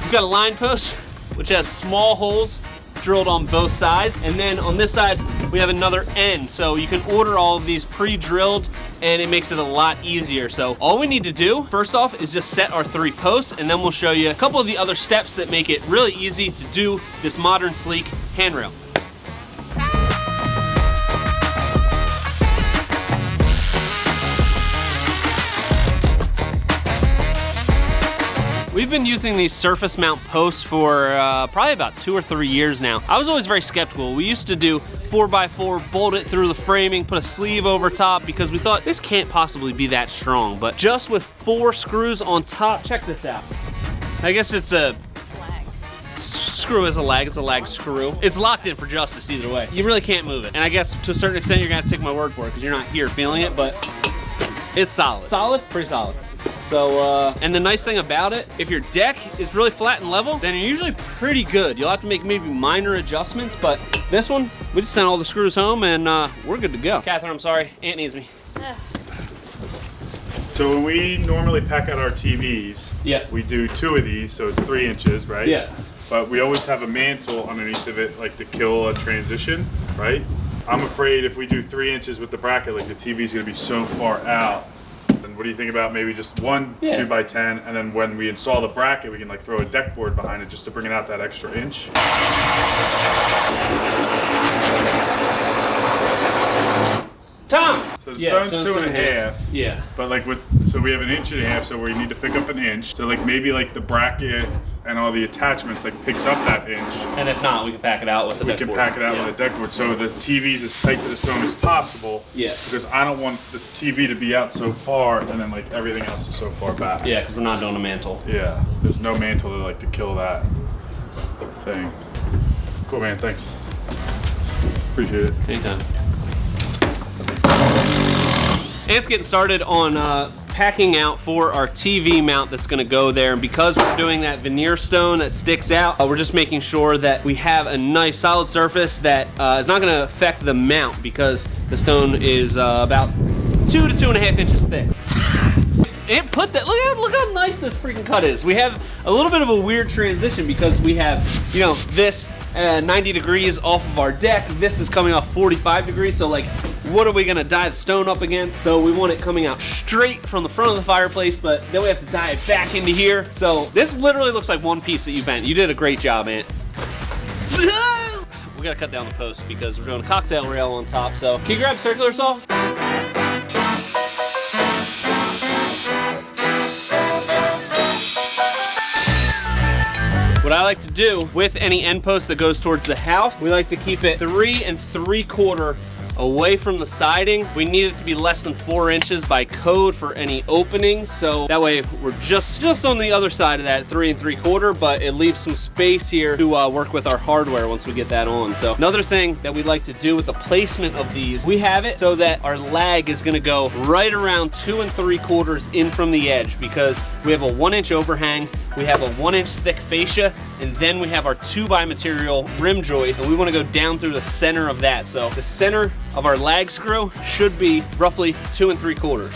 We've got a line post, which has small holes drilled on both sides, and then on this side we have another end, so you can order all of these pre-drilled and it makes it a lot easier. So all we need to do first off is just set our 3 posts, and then we'll show you a couple of the other steps that make it really easy to do this modern sleek handrail. We've been using these surface mount posts for probably about 2 or 3 years now. I was always very skeptical. We used to do 4x4, bolt it through the framing, put a sleeve over top because we thought this can't possibly be that strong. But just with 4 screws on top, check this out. I guess it's a screw is a lag, it's a lag screw. It's locked in for justice either way. You really can't move it. And I guess to a certain extent you're gonna have to take my word for it because you're not here feeling it, but it's solid. Solid? Pretty solid. So, and the nice thing about it, if your deck is really flat and level, then you're usually pretty good. You'll have to make maybe minor adjustments, but this one, we just sent all the screws home and we're good to go. Catherine, I'm sorry, Aunt needs me. So when we normally pack out our TVs, yeah, we do 2 of these, so it's 3 inches, right? Yeah. But we always have a mantle underneath of it, like to kill a transition, right? I'm afraid if we do 3 inches with the bracket, like the TV's gonna be so far out. And what do you think about maybe just 1 2x10, and then when we install the bracket, we can like throw a deck board behind it just to bring it out that extra inch? Tom! So the stone's 2.5. Yeah. But like so we have 1.5 inches, so we need to pick up 1 inch. So like maybe like the bracket and all the attachments like picks up that inch. And if not, we can pack it out with a deck board. We can pack it out with a deck board, so the TV's as tight to the stone as possible. Yeah. Because I don't want the TV to be out so far and then like everything else is so far back. Yeah, because we're not doing a mantle. Yeah. There's no mantle to kill that thing. Cool, man. Thanks. Appreciate it. Anytime. Ant's getting started on packing out for our TV mount that's gonna go there, and because we're doing that veneer stone that sticks out, we're just making sure that we have a nice solid surface that is not gonna affect the mount because the stone is about 2 to 2.5 inches thick. And put that, look how nice this freaking cut is. We have a little bit of a weird transition because we have, you know, this 90 degrees off of our deck. This is coming off 45 degrees, so like, what are we gonna dive stone up against? So we want it coming out straight from the front of the fireplace, but then we have to dive back into here. So this literally looks like one piece that you bent. You did a great job, Ant. We gotta cut down the post because we're doing a cocktail rail on top, so. Can you grab circular saw? What I like to do with any end post that goes towards the house, we like to keep it 3 3/4 away from the siding. We need it to be less than 4 inches by code for any openings. So that way we're just on the other side of that 3 3/4, but it leaves some space here to work with our hardware once we get that on. So another thing that we'd like to do with the placement of these, we have it so that our lag is gonna go right around 2 3/4 in from the edge, because we have a 1 inch overhang, we have a 1 inch thick fascia, and then we have our 2x material rim joist, and we want to go down through the center of that. So the center of our lag screw should be roughly 2 3/4.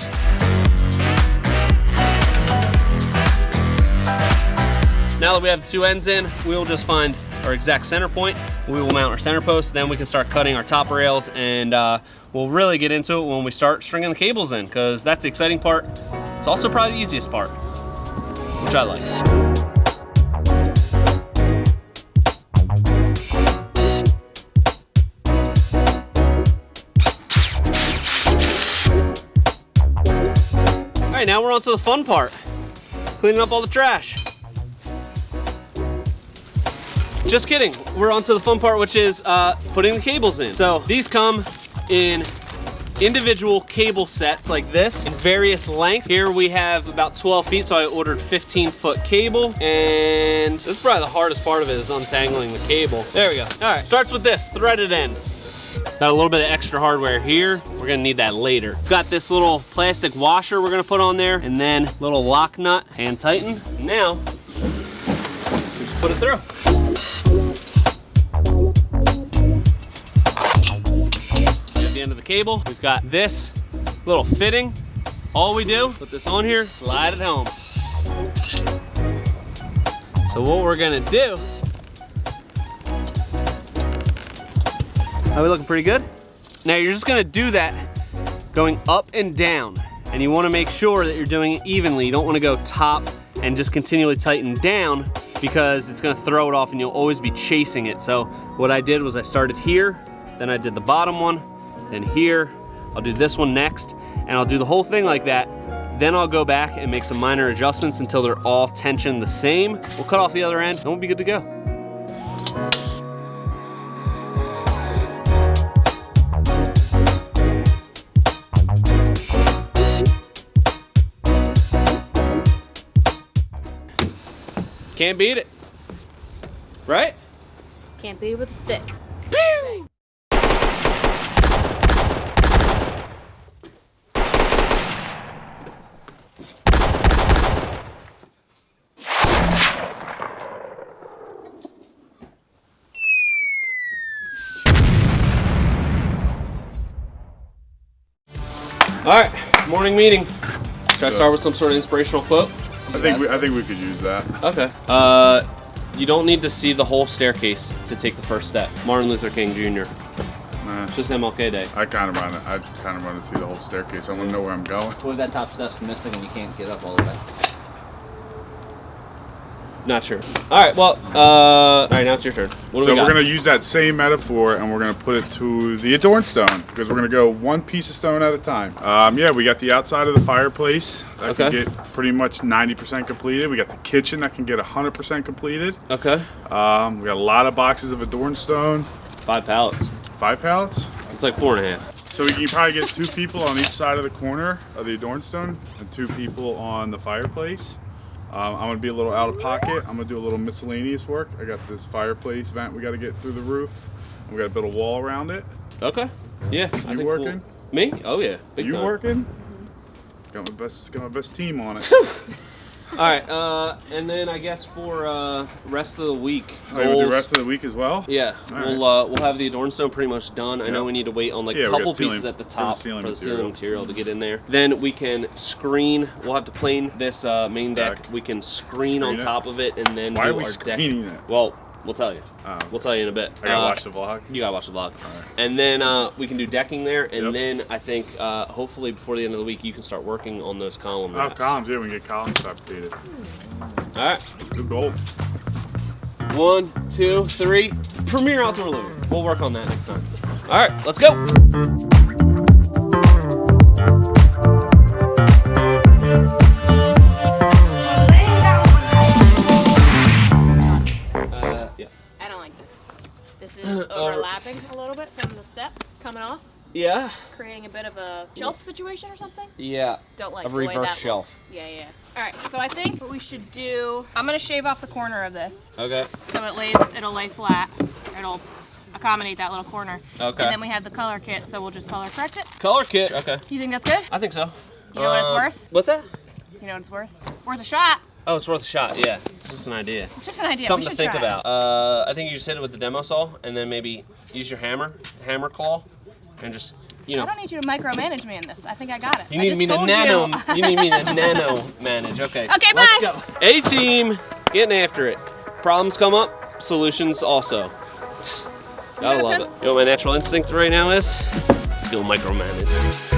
Now that we have the 2 ends in, we will just find our exact center point. We will mount our center post, then we can start cutting our top rails, and we'll really get into it when we start stringing the cables in, because that's the exciting part. It's also probably the easiest part, which I like. All right, now we're on to the fun part, cleaning up all the trash. Just kidding, we're on to the fun part, which is putting the cables in. So these come in individual cable sets like this in various lengths. Here we have about 12 feet, so I ordered 15-foot cable, and this is probably the hardest part of it, is untangling the cable. There we go. All right, starts with this threaded end. Got a little bit of extra hardware here. We're gonna need that later. Got this little plastic washer we're gonna put on there, and then little lock nut, hand tighten. Now, just put it through. At the end of the cable, we've got this little fitting. All we do, put this on here, slide it home. So what we're gonna do, are we looking pretty good? Now you're just gonna do that going up and down, and you wanna make sure that you're doing it evenly. You don't wanna go top and just continually tighten down, because it's gonna throw it off and you'll always be chasing it. So what I did was I started here, then I did the bottom one, then here, I'll do this one next, and I'll do the whole thing like that. Then I'll go back and make some minor adjustments until they're all tensioned the same. We'll cut off the other end and we'll be good to go. Can't beat it, right? Can't beat it with a stick. Pew! All right, morning meeting. Should I start with some sort of inspirational quote? I think we could use that. Okay. You don't need to see the whole staircase to take the first step. Martin Luther King Jr. Nah, It's just MLK Day. I kind of want to see the whole staircase. I want to know where I'm going. What if that top step's missing and you can't get up all the way? Not sure. All right, well, all right, now it's your turn. What do we got? We're going to use that same metaphor, and we're going to put it to the adorned stone, because we're going to go one piece of stone at a time. Yeah, we got the outside of the fireplace that can get pretty much 90% completed. We got the kitchen that can get 100% completed. Okay. We got a lot of boxes of adorned stone. 5 pallets. 5 pallets? It's like 4.5. So we can probably get 2 people on each side of the corner of the adorned stone and 2 people on the fireplace. I'm gonna be a little out of pocket. I'm gonna do a little miscellaneous work. I got this fireplace vent we gotta get through the roof. We gotta build a wall around it. Okay. Yeah. You working? Me? Oh yeah. Big You time. working? Got my best team on it. All right, and then I guess for rest of the week, We'll do the rest of the week as well? Yeah, we'll have the adorned stone pretty much done. I know we need to wait on like a couple pieces at the top for the ceiling material to get in there. Then we can screen. We'll have to plane this main deck. We can screen on top of it, and then Why do are we our screening deck. it? Well, we'll tell you. We'll tell you in a bit. I gotta watch the vlog? You gotta watch the vlog. And then we can do decking there, and then I think hopefully before the end of the week you can start working on those column wraps. Columns, yeah, we can get columns fabricated. All right. Good goal. 1, 2, 3. Premier outdoor living. We'll work on that next time. All right, let's go. I don't like this. This is overlapping a little bit from the step coming off. Yeah. creating a bit of a shelf situation or something. Yeah. Don't like A the way reverse that shelf. looks. Yeah, yeah. All right, so I think what we should do, I'm gonna shave off the corner of this. Okay. So it'll lay flat. It'll accommodate that little corner. Okay. And then we have the color kit, so we'll just color correct it. Color kit. Okay. You think that's good? I think so. You know what it's worth? What's that? You know what it's worth? Worth a shot. Oh, it's worth a shot. Yeah. It's just an idea. It's just an idea. Something we to should think try. about. I think you just hit it with the demo saw, and then maybe use your hammer claw, and just, you know. I don't need you to micromanage me in this. I think I got it. You need me to you need me to nano manage. Okay. Okay, let's bye. go. A-team, getting after it. Problems come up, solutions also. Gotta love it. You know what my natural instinct right now is? Still micromanage.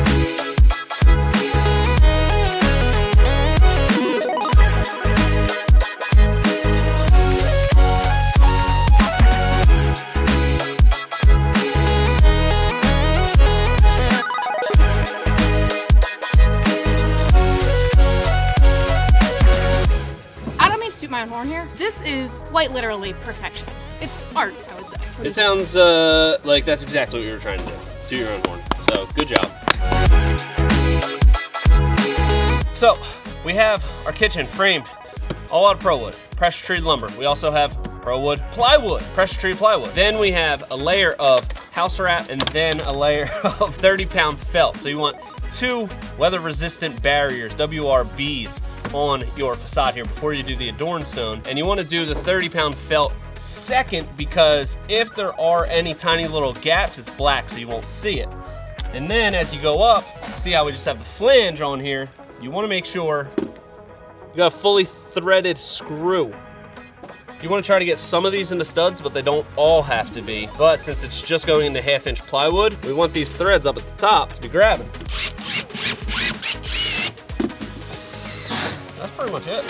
My own horn here. This is quite literally perfection. It's art, I would say. It sounds like that's exactly what you were trying to do. To your own horn. So, good job. So, we have our kitchen framed all out of ProWood, pressure treated lumber. We also have ProWood plywood, pressure treated plywood. Then we have a layer of house wrap and then a layer of 30-pound felt. So you want 2 weather-resistant barriers, WRBs, on your facade here before you do the adorn stone. And you want to do the 30-pound felt second because if there are any tiny little gaps, it's black so you won't see it. And then as you go up, see how we just have the flange on here, you want to make sure you got a fully threaded screw. You want to try to get some of these into studs, but they don't all have to be. But since it's just going into 1/2-inch plywood, we want these threads up at the top to be grabbing. That's pretty much it.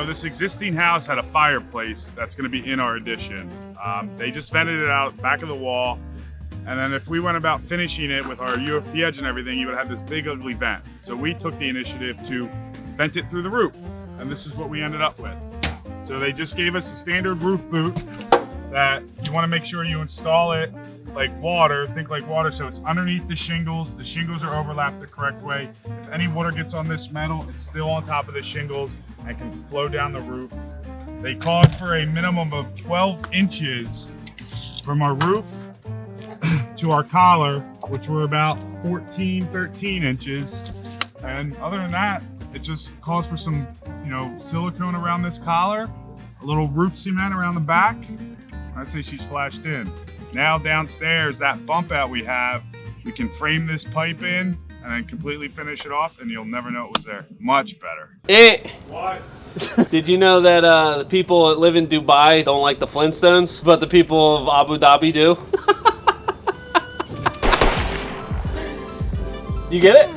This existing house had a fireplace that's going to be in our addition. They just vented it out back of the wall, and then if we went about finishing it with our UFP edge and everything, you would have this big ugly vent. So we took the initiative to vent it through the roof, and this is what we ended up with. So they just gave us a standard roof boot that you want to make sure you install it like water, think like water, so it's underneath the shingles are overlapped the correct way. If any water gets on this metal, it's still on top of the shingles and can flow down the roof. They called for a minimum of 12 inches from our roof to our collar, which were about 13 inches. And other than that, it just calls for some, silicone around this collar, a little roof cement around the back. I'd say she's flashed in. Now downstairs, that bump out we have, we can frame this pipe in and then completely finish it off and you'll never know it was there. Much better. What? Did you know that the people that live in Dubai don't like the Flintstones, but the people of Abu Dhabi do? You get it?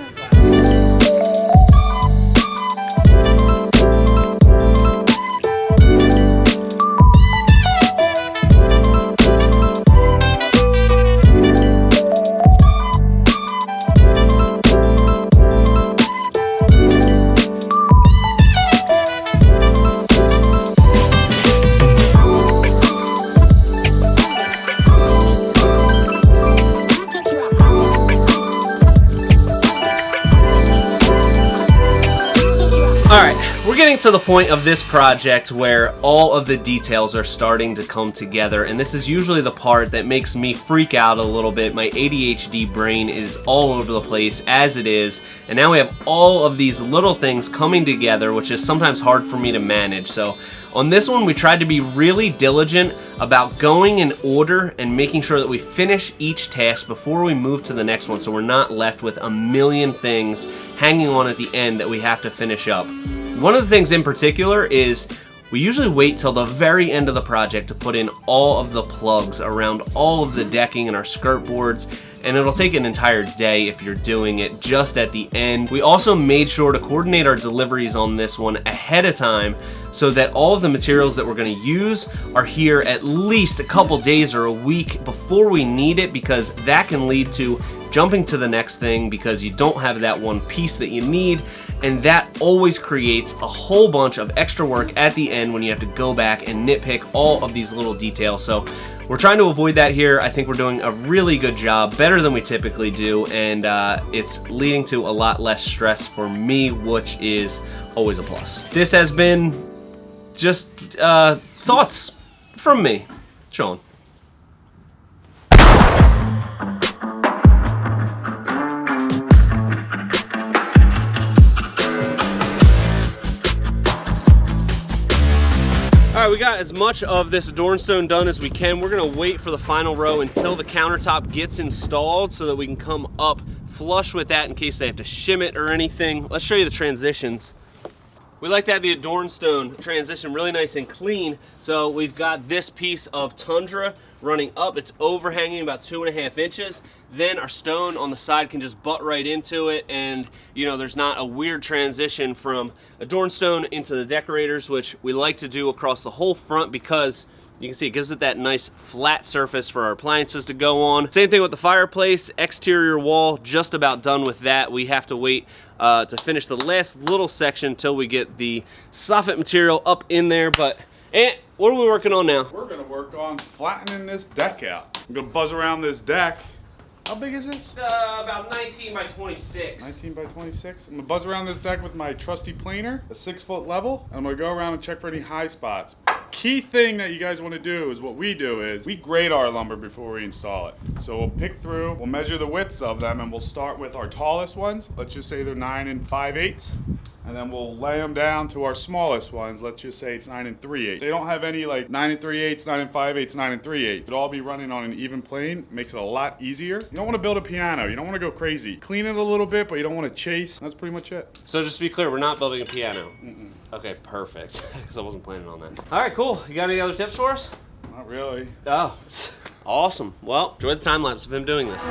We're getting to the point of this project where all of the details are starting to come together, and this is usually the part that makes me freak out a little bit. My ADHD brain is all over the place as it is, and now we have all of these little things coming together, which is sometimes hard for me to manage. So on this one, we tried to be really diligent about going in order and making sure that we finish each task before we move to the next one, so we're not left with a million things hanging on at the end that we have to finish up. One of the things in particular is We usually wait till the very end of the project to put in all of the plugs around all of the decking and our skirt boards, and it'll take an entire day if you're doing it just at the end. We also made sure to coordinate our deliveries on this one ahead of time so that all of the materials that we're gonna use are here at least a couple days or a week before we need it, because that can lead to jumping to the next thing because you don't have that one piece that you need, and that always creates a whole bunch of extra work at the end when you have to go back and nitpick all of these little details. So we're trying to avoid that here. I think we're doing a really good job, better than we typically do, and it's leading to a lot less stress for me, which is always a plus. This has been just thoughts from me, Sean. All right, we got as much of this Adornstone done as we can. We're gonna wait for the final row until the countertop gets installed so that we can come up flush with that in case they have to shim it or anything. Let's show you the transitions. We like to have the Adornstone transition really nice and clean. So we've got this piece of tundra running up. It's overhanging about 2.5 inches. Then our stone on the side can just butt right into it, and you know, there's not a weird transition from Adornstone into the decorators, which we like to do across the whole front because you can see it gives it that nice flat surface for our appliances to go on. Same thing with the fireplace, exterior wall, just about done with that. We have to wait to finish the last little section until we get the Soffit material up in there. But what are we working on now? We're gonna work on flattening this deck out. I'm gonna buzz around this deck. How big is this? About 19 by 26. 19 by 26. I'm gonna buzz around this deck with my trusty planer, a 6-foot level. I'm gonna go around and check for any high spots. Key thing that you guys wanna do is what we do is we grade our lumber before we install it. So we'll pick through, we'll measure the widths of them, and we'll start with our tallest ones. Let's just say they're 9 5/8. And then we'll lay them down to our smallest ones. Let's just say it's 9 3/8. They don't have any like 9 3/8, 9 5/8, 9 3/8. It'll all be running on an even plane. Makes it a lot easier. You don't want to build a piano. You don't want to go crazy. Clean it a little bit, but you don't want to chase. That's pretty much it. So just to be clear, we're not building a piano. Okay, perfect. Because I wasn't planning on that. All right, cool. You got any other tips for us? Not really. Oh, awesome. Well, enjoy the time lapse of him doing this.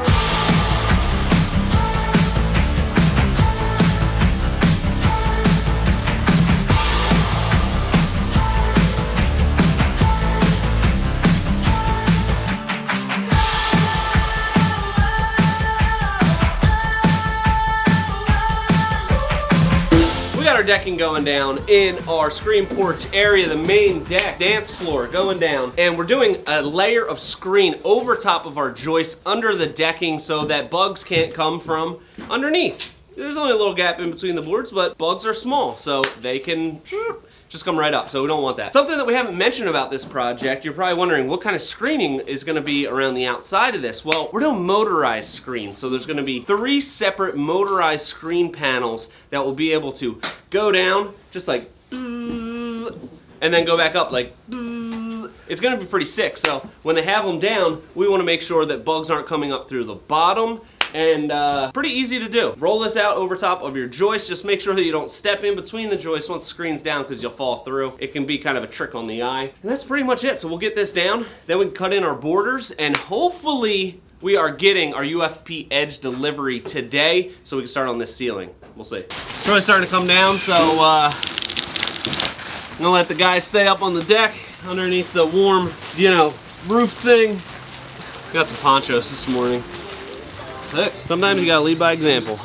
Our decking going down in our screen porch area, the main deck, dance floor going down, and we're doing a layer of screen over top of our joist under the decking so that bugs can't come from underneath. There's only a little gap in between the boards, but bugs are small, so they can just come right up, so we don't want that. Something that we haven't mentioned about this project, you're probably wondering what kind of screening is gonna be around the outside of this. Well, we're doing motorized screens, so there's gonna be 3 separate motorized screen panels that will be able to go down, just like bzzz, and then go back up like bzzz. It's gonna be pretty sick, so when they have them down, we wanna make sure that bugs aren't coming up through the bottom, and pretty easy to do. Roll this out over top of your joist. Just make sure that you don't step in between the joists once the screen's down because you'll fall through. It can be kind of a trick on the eye. And that's pretty much it. So we'll get this down, then we can cut in our borders, and hopefully we are getting our UFP edge delivery today so we can start on this ceiling. We'll see. It's really starting to come down, so I'm gonna let the guys stay up on the deck underneath the warm, you know, roof thing. Got some ponchos this morning. Sick. Sometimes you gotta lead by example.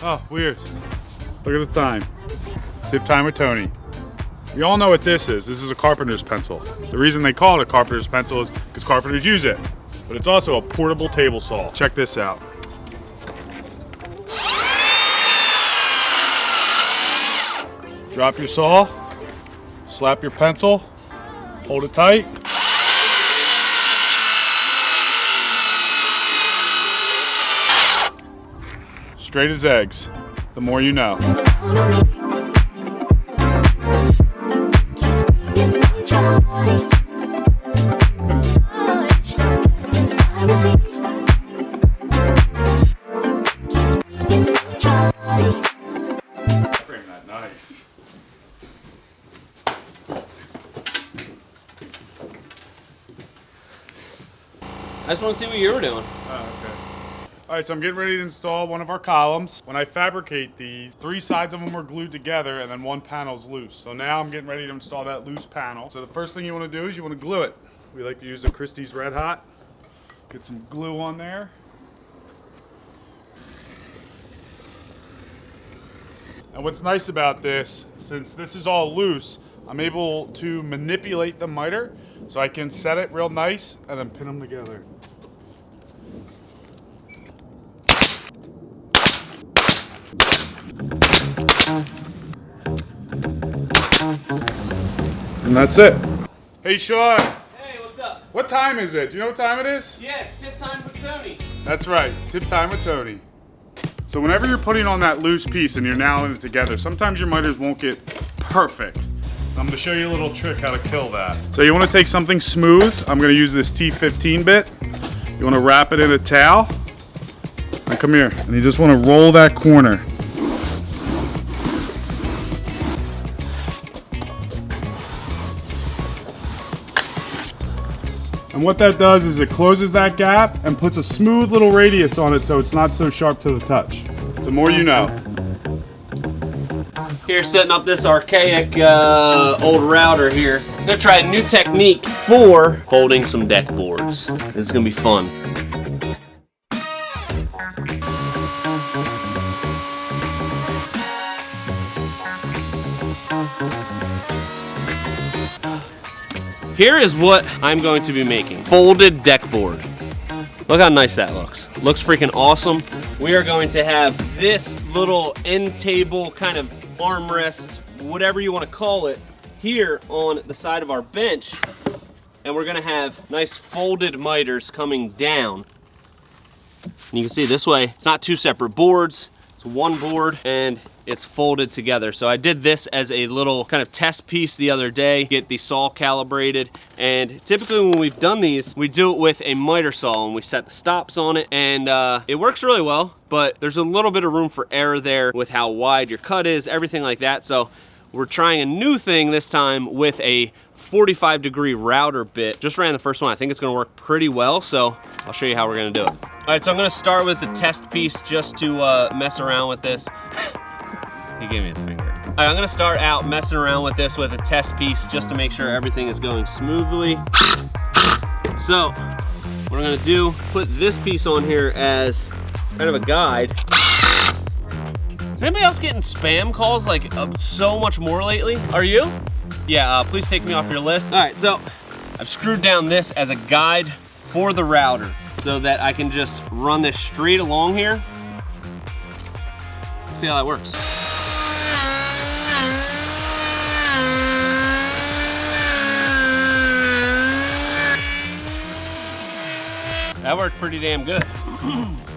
Oh, weird. Look at the time. Tip time with Tony. We all know what this is. This is a carpenter's pencil. The reason they call it a carpenter's pencil is because carpenters use it. But it's also a portable table saw. Check this out. Drop your saw, slap your pencil, hold it tight. Straight as eggs. The more you know. Bring that nice. I just want to see what you were doing. Oh, okay. All right, so I'm getting ready to install one of our columns. When I fabricate these, 3 sides of them are glued together and then 1 panel's loose. So now I'm getting ready to install that loose panel. So the first thing you want to do is you want to glue it. We like to use a Christie's Red Hot. Get some glue on there. And what's nice about this, since this is all loose, I'm able to manipulate the miter so I can set it real nice and then pin them together. And that's it. Hey Sean, Hey, what's up? what time is it? Do you know what time it is? Yeah, it's tip time for Tony. That's right, tip time with Tony. So whenever you're putting on that loose piece and you're nailing it together, sometimes your miters won't get perfect. I'm gonna show you a little trick how to kill that. So you wanna take something smooth. I'm gonna use this T15 bit. You wanna wrap it in a towel. And come here, and you just wanna roll that corner. And what that does is it closes that gap and puts a smooth little radius on it so it's not so sharp to the touch. The more you know. Here, setting up this archaic old router here. I'm gonna try a new technique for folding some deck boards. This is gonna be fun. Here is what I'm going to be making. Folded deck board. Look how nice that looks. Looks freaking awesome. We are going to have this little end table kind of armrest, whatever you want to call it, here on the side of our bench. And we're gonna have nice folded miters coming down. And you can see this way, it's not 2 separate boards, it's 1 board and it's folded together. So I did this as a little kind of test piece the other day, get the saw calibrated. And typically when we've done these, we do it with a miter saw and we set the stops on it, and it works really well, but there's a little bit of room for error there with how wide your cut is, everything like that. So we're trying a new thing this time with a 45-degree router bit. Just ran the first one. I think it's gonna work pretty well, so I'll show you how we're gonna do it. All right, so I'm gonna start with the test piece just to mess around with this. He gave me the finger. All right, I'm gonna start out messing around with this with a test piece just to make sure everything is going smoothly. So, what I'm gonna do, put this piece on here as kind of a guide. Is anybody else getting spam calls like so much more lately? Are you? Yeah, please take me off your list. All right, so I've screwed down this as a guide for the router so that I can just run this straight along here. Let's see how that works. That worked pretty damn good.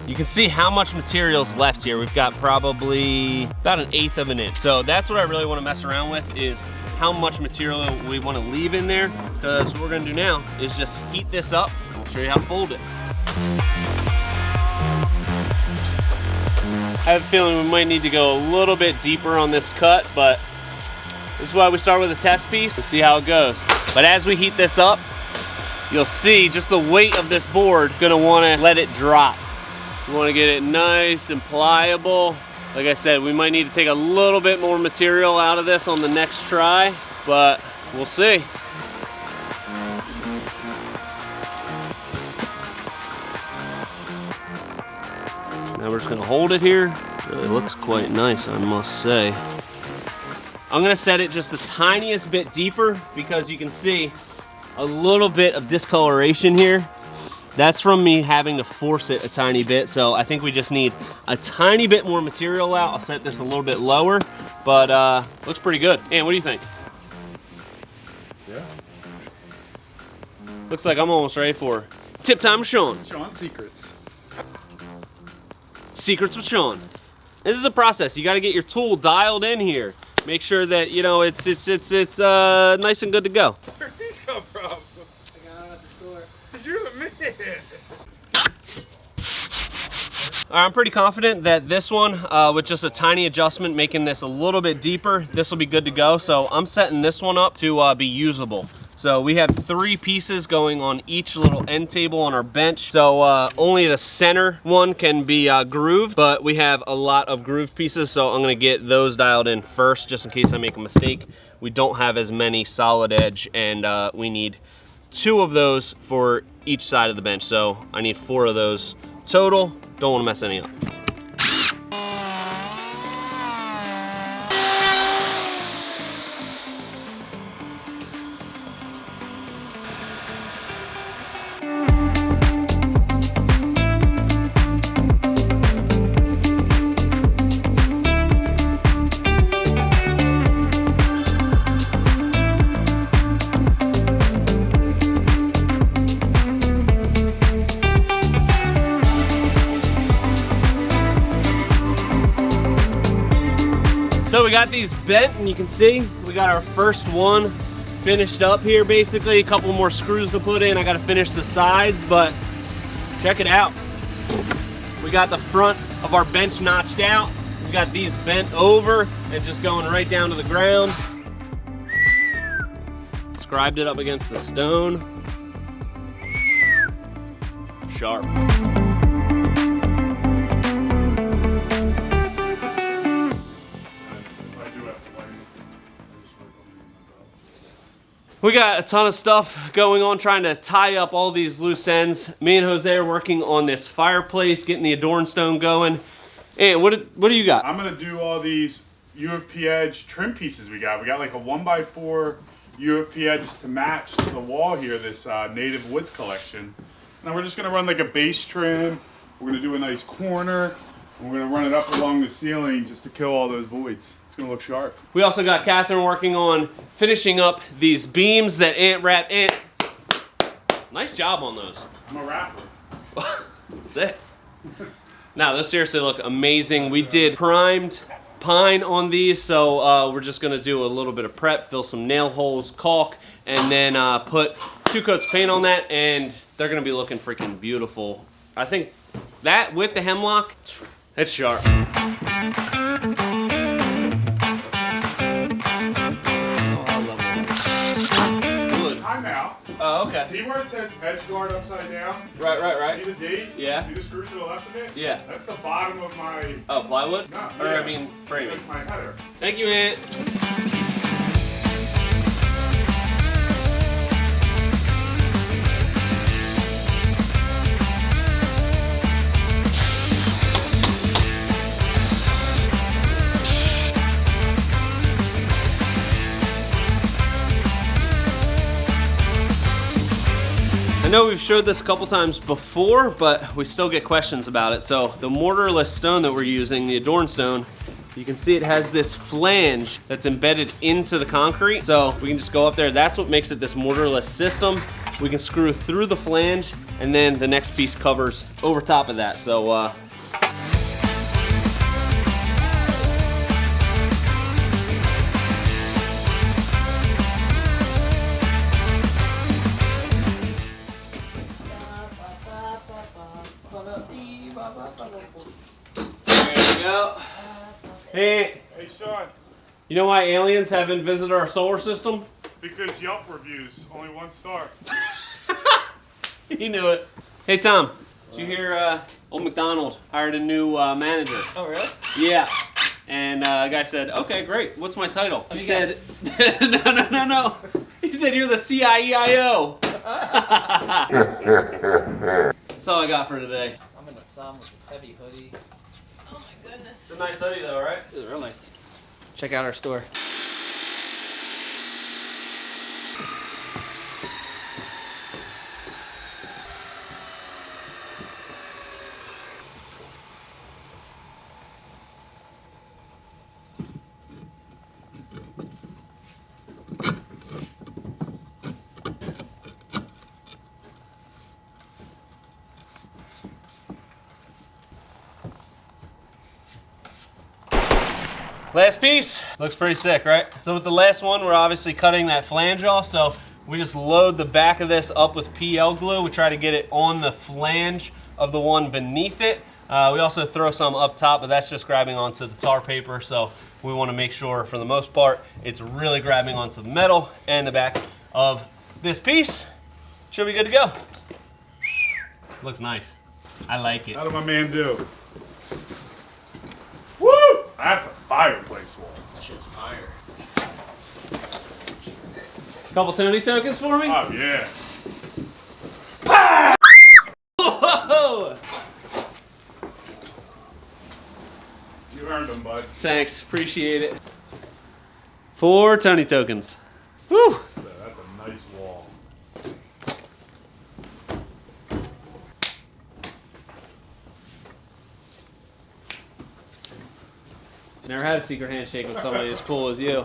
You can see how much material's left here. We've got probably about 1/8 of an inch. So that's what I really want to mess around with, is how much material we want to leave in there. Because what we're gonna do now is just heat this up and we'll show you how to fold it. I have a feeling we might need to go a little bit deeper on this cut, but this is why we start with a test piece to see how it goes. But as we heat this up, you'll see just the weight of this board, gonna wanna let it drop. You wanna get it nice and pliable. Like I said, we might need to take a little bit more material out of this on the next try, but we'll see. Now we're just gonna hold it here. Really looks quite nice, I must say. I'm gonna set it just the tiniest bit deeper because you can see a little bit of discoloration here. That's from me having to force it a tiny bit, so I think we just need a tiny bit more material out. I'll set this a little bit lower, but looks pretty good. And what do you think? Yeah. Looks like I'm almost ready for tip time with Sean. Sean Secrets. Secrets with Sean. This is a process. You got to get your tool dialed in here. Make sure that, you know, it's nice and good to go. Where'd these come from? I got it at the store. You're the man. All right, I'm pretty confident that this one, with just a tiny adjustment, making this a little bit deeper, this will be good to go. So I'm setting this one up to be usable. So we have 3 pieces going on each little end table on our bench. So only the center one can be grooved, but we have a lot of grooved pieces. So I'm gonna get those dialed in first, just in case I make a mistake. We don't have as many solid edge, and we need 2 of those for each side of the bench. So I need 4 of those total. Don't want to mess any up. So we got these bent, and you can see we got our first one finished up here basically. A couple more screws to put in. I gotta finish the sides, but check it out. We got the front of our bench notched out. We got these bent over and just going right down to the ground. Scribed it up against the stone. Sharp. We got a ton of stuff going on trying to tie up all these loose ends. Me and Jose are working on this fireplace, getting the adorn stone going. And what do you got? I'm gonna do all these UFP edge trim pieces we got. We got like a 1x4 UFP edge to match the wall here, this native woods collection. Now we're just gonna run like a base trim. We're gonna do a nice corner. And we're gonna run it up along the ceiling just to kill all those voids. It's gonna look sharp. We also got Catherine working on finishing up these beams that Ant wrapped. Ant, nice job on those. I'm a rapper. That's it. Now, those seriously look amazing. We did primed pine on these, so we're just gonna do a little bit of prep, fill some nail holes, caulk, and then put 2 coats of paint on that, and they're gonna be looking freaking beautiful. I think that with the hemlock, it's sharp. Time out. Oh, okay. See where it says edge guard upside down? Right. See the date? Yeah. See the screw to the left of it? Yeah. That's the bottom of my... Oh, plywood? No, Or, yeah. I mean, framing. It's like my header. Thank you, Ant. I know we've showed this a couple times before, but we still get questions about it. So the mortarless stone that we're using, the adorn stone, you can see it has this flange that's embedded into the concrete. So we can just go up there. That's what makes it this mortarless system. We can screw through the flange, and then the next piece covers over top of that. So there we go. Hey, Hey, Sean. you know why aliens haven't visited our solar system? Because Yelp reviews, only 1 star. He knew it. Hey, Tom, did you hear old McDonald hired a new manager? Oh, really? Yeah. And the guy said, okay, great. What's my title? He me said, no. He said, you're the CIEIO. That's all I got for today. I'm in the sun with this heavy hoodie. Oh my goodness. It's a nice hoodie though, right? This is real nice. Check out our store. Last piece. Looks pretty sick, right? So with the last one, we're obviously cutting that flange off. So we just load the back of this up with PL glue. We try to get it on the flange of the one beneath it. We also throw some up top, but that's just grabbing onto the tar paper. So we want to make sure, for the most part, it's really grabbing onto the metal and the back of this piece. Should be good to go. Looks nice. I like it. How did my man do? Woo! That's a fireplace wall. That shit's fire. Couple Tony tokens for me? Oh, yeah. Whoa! You earned them, bud. Thanks, appreciate it. 4 Tony tokens. Woo! That's a nice wall. Never had a secret handshake with somebody as cool as you.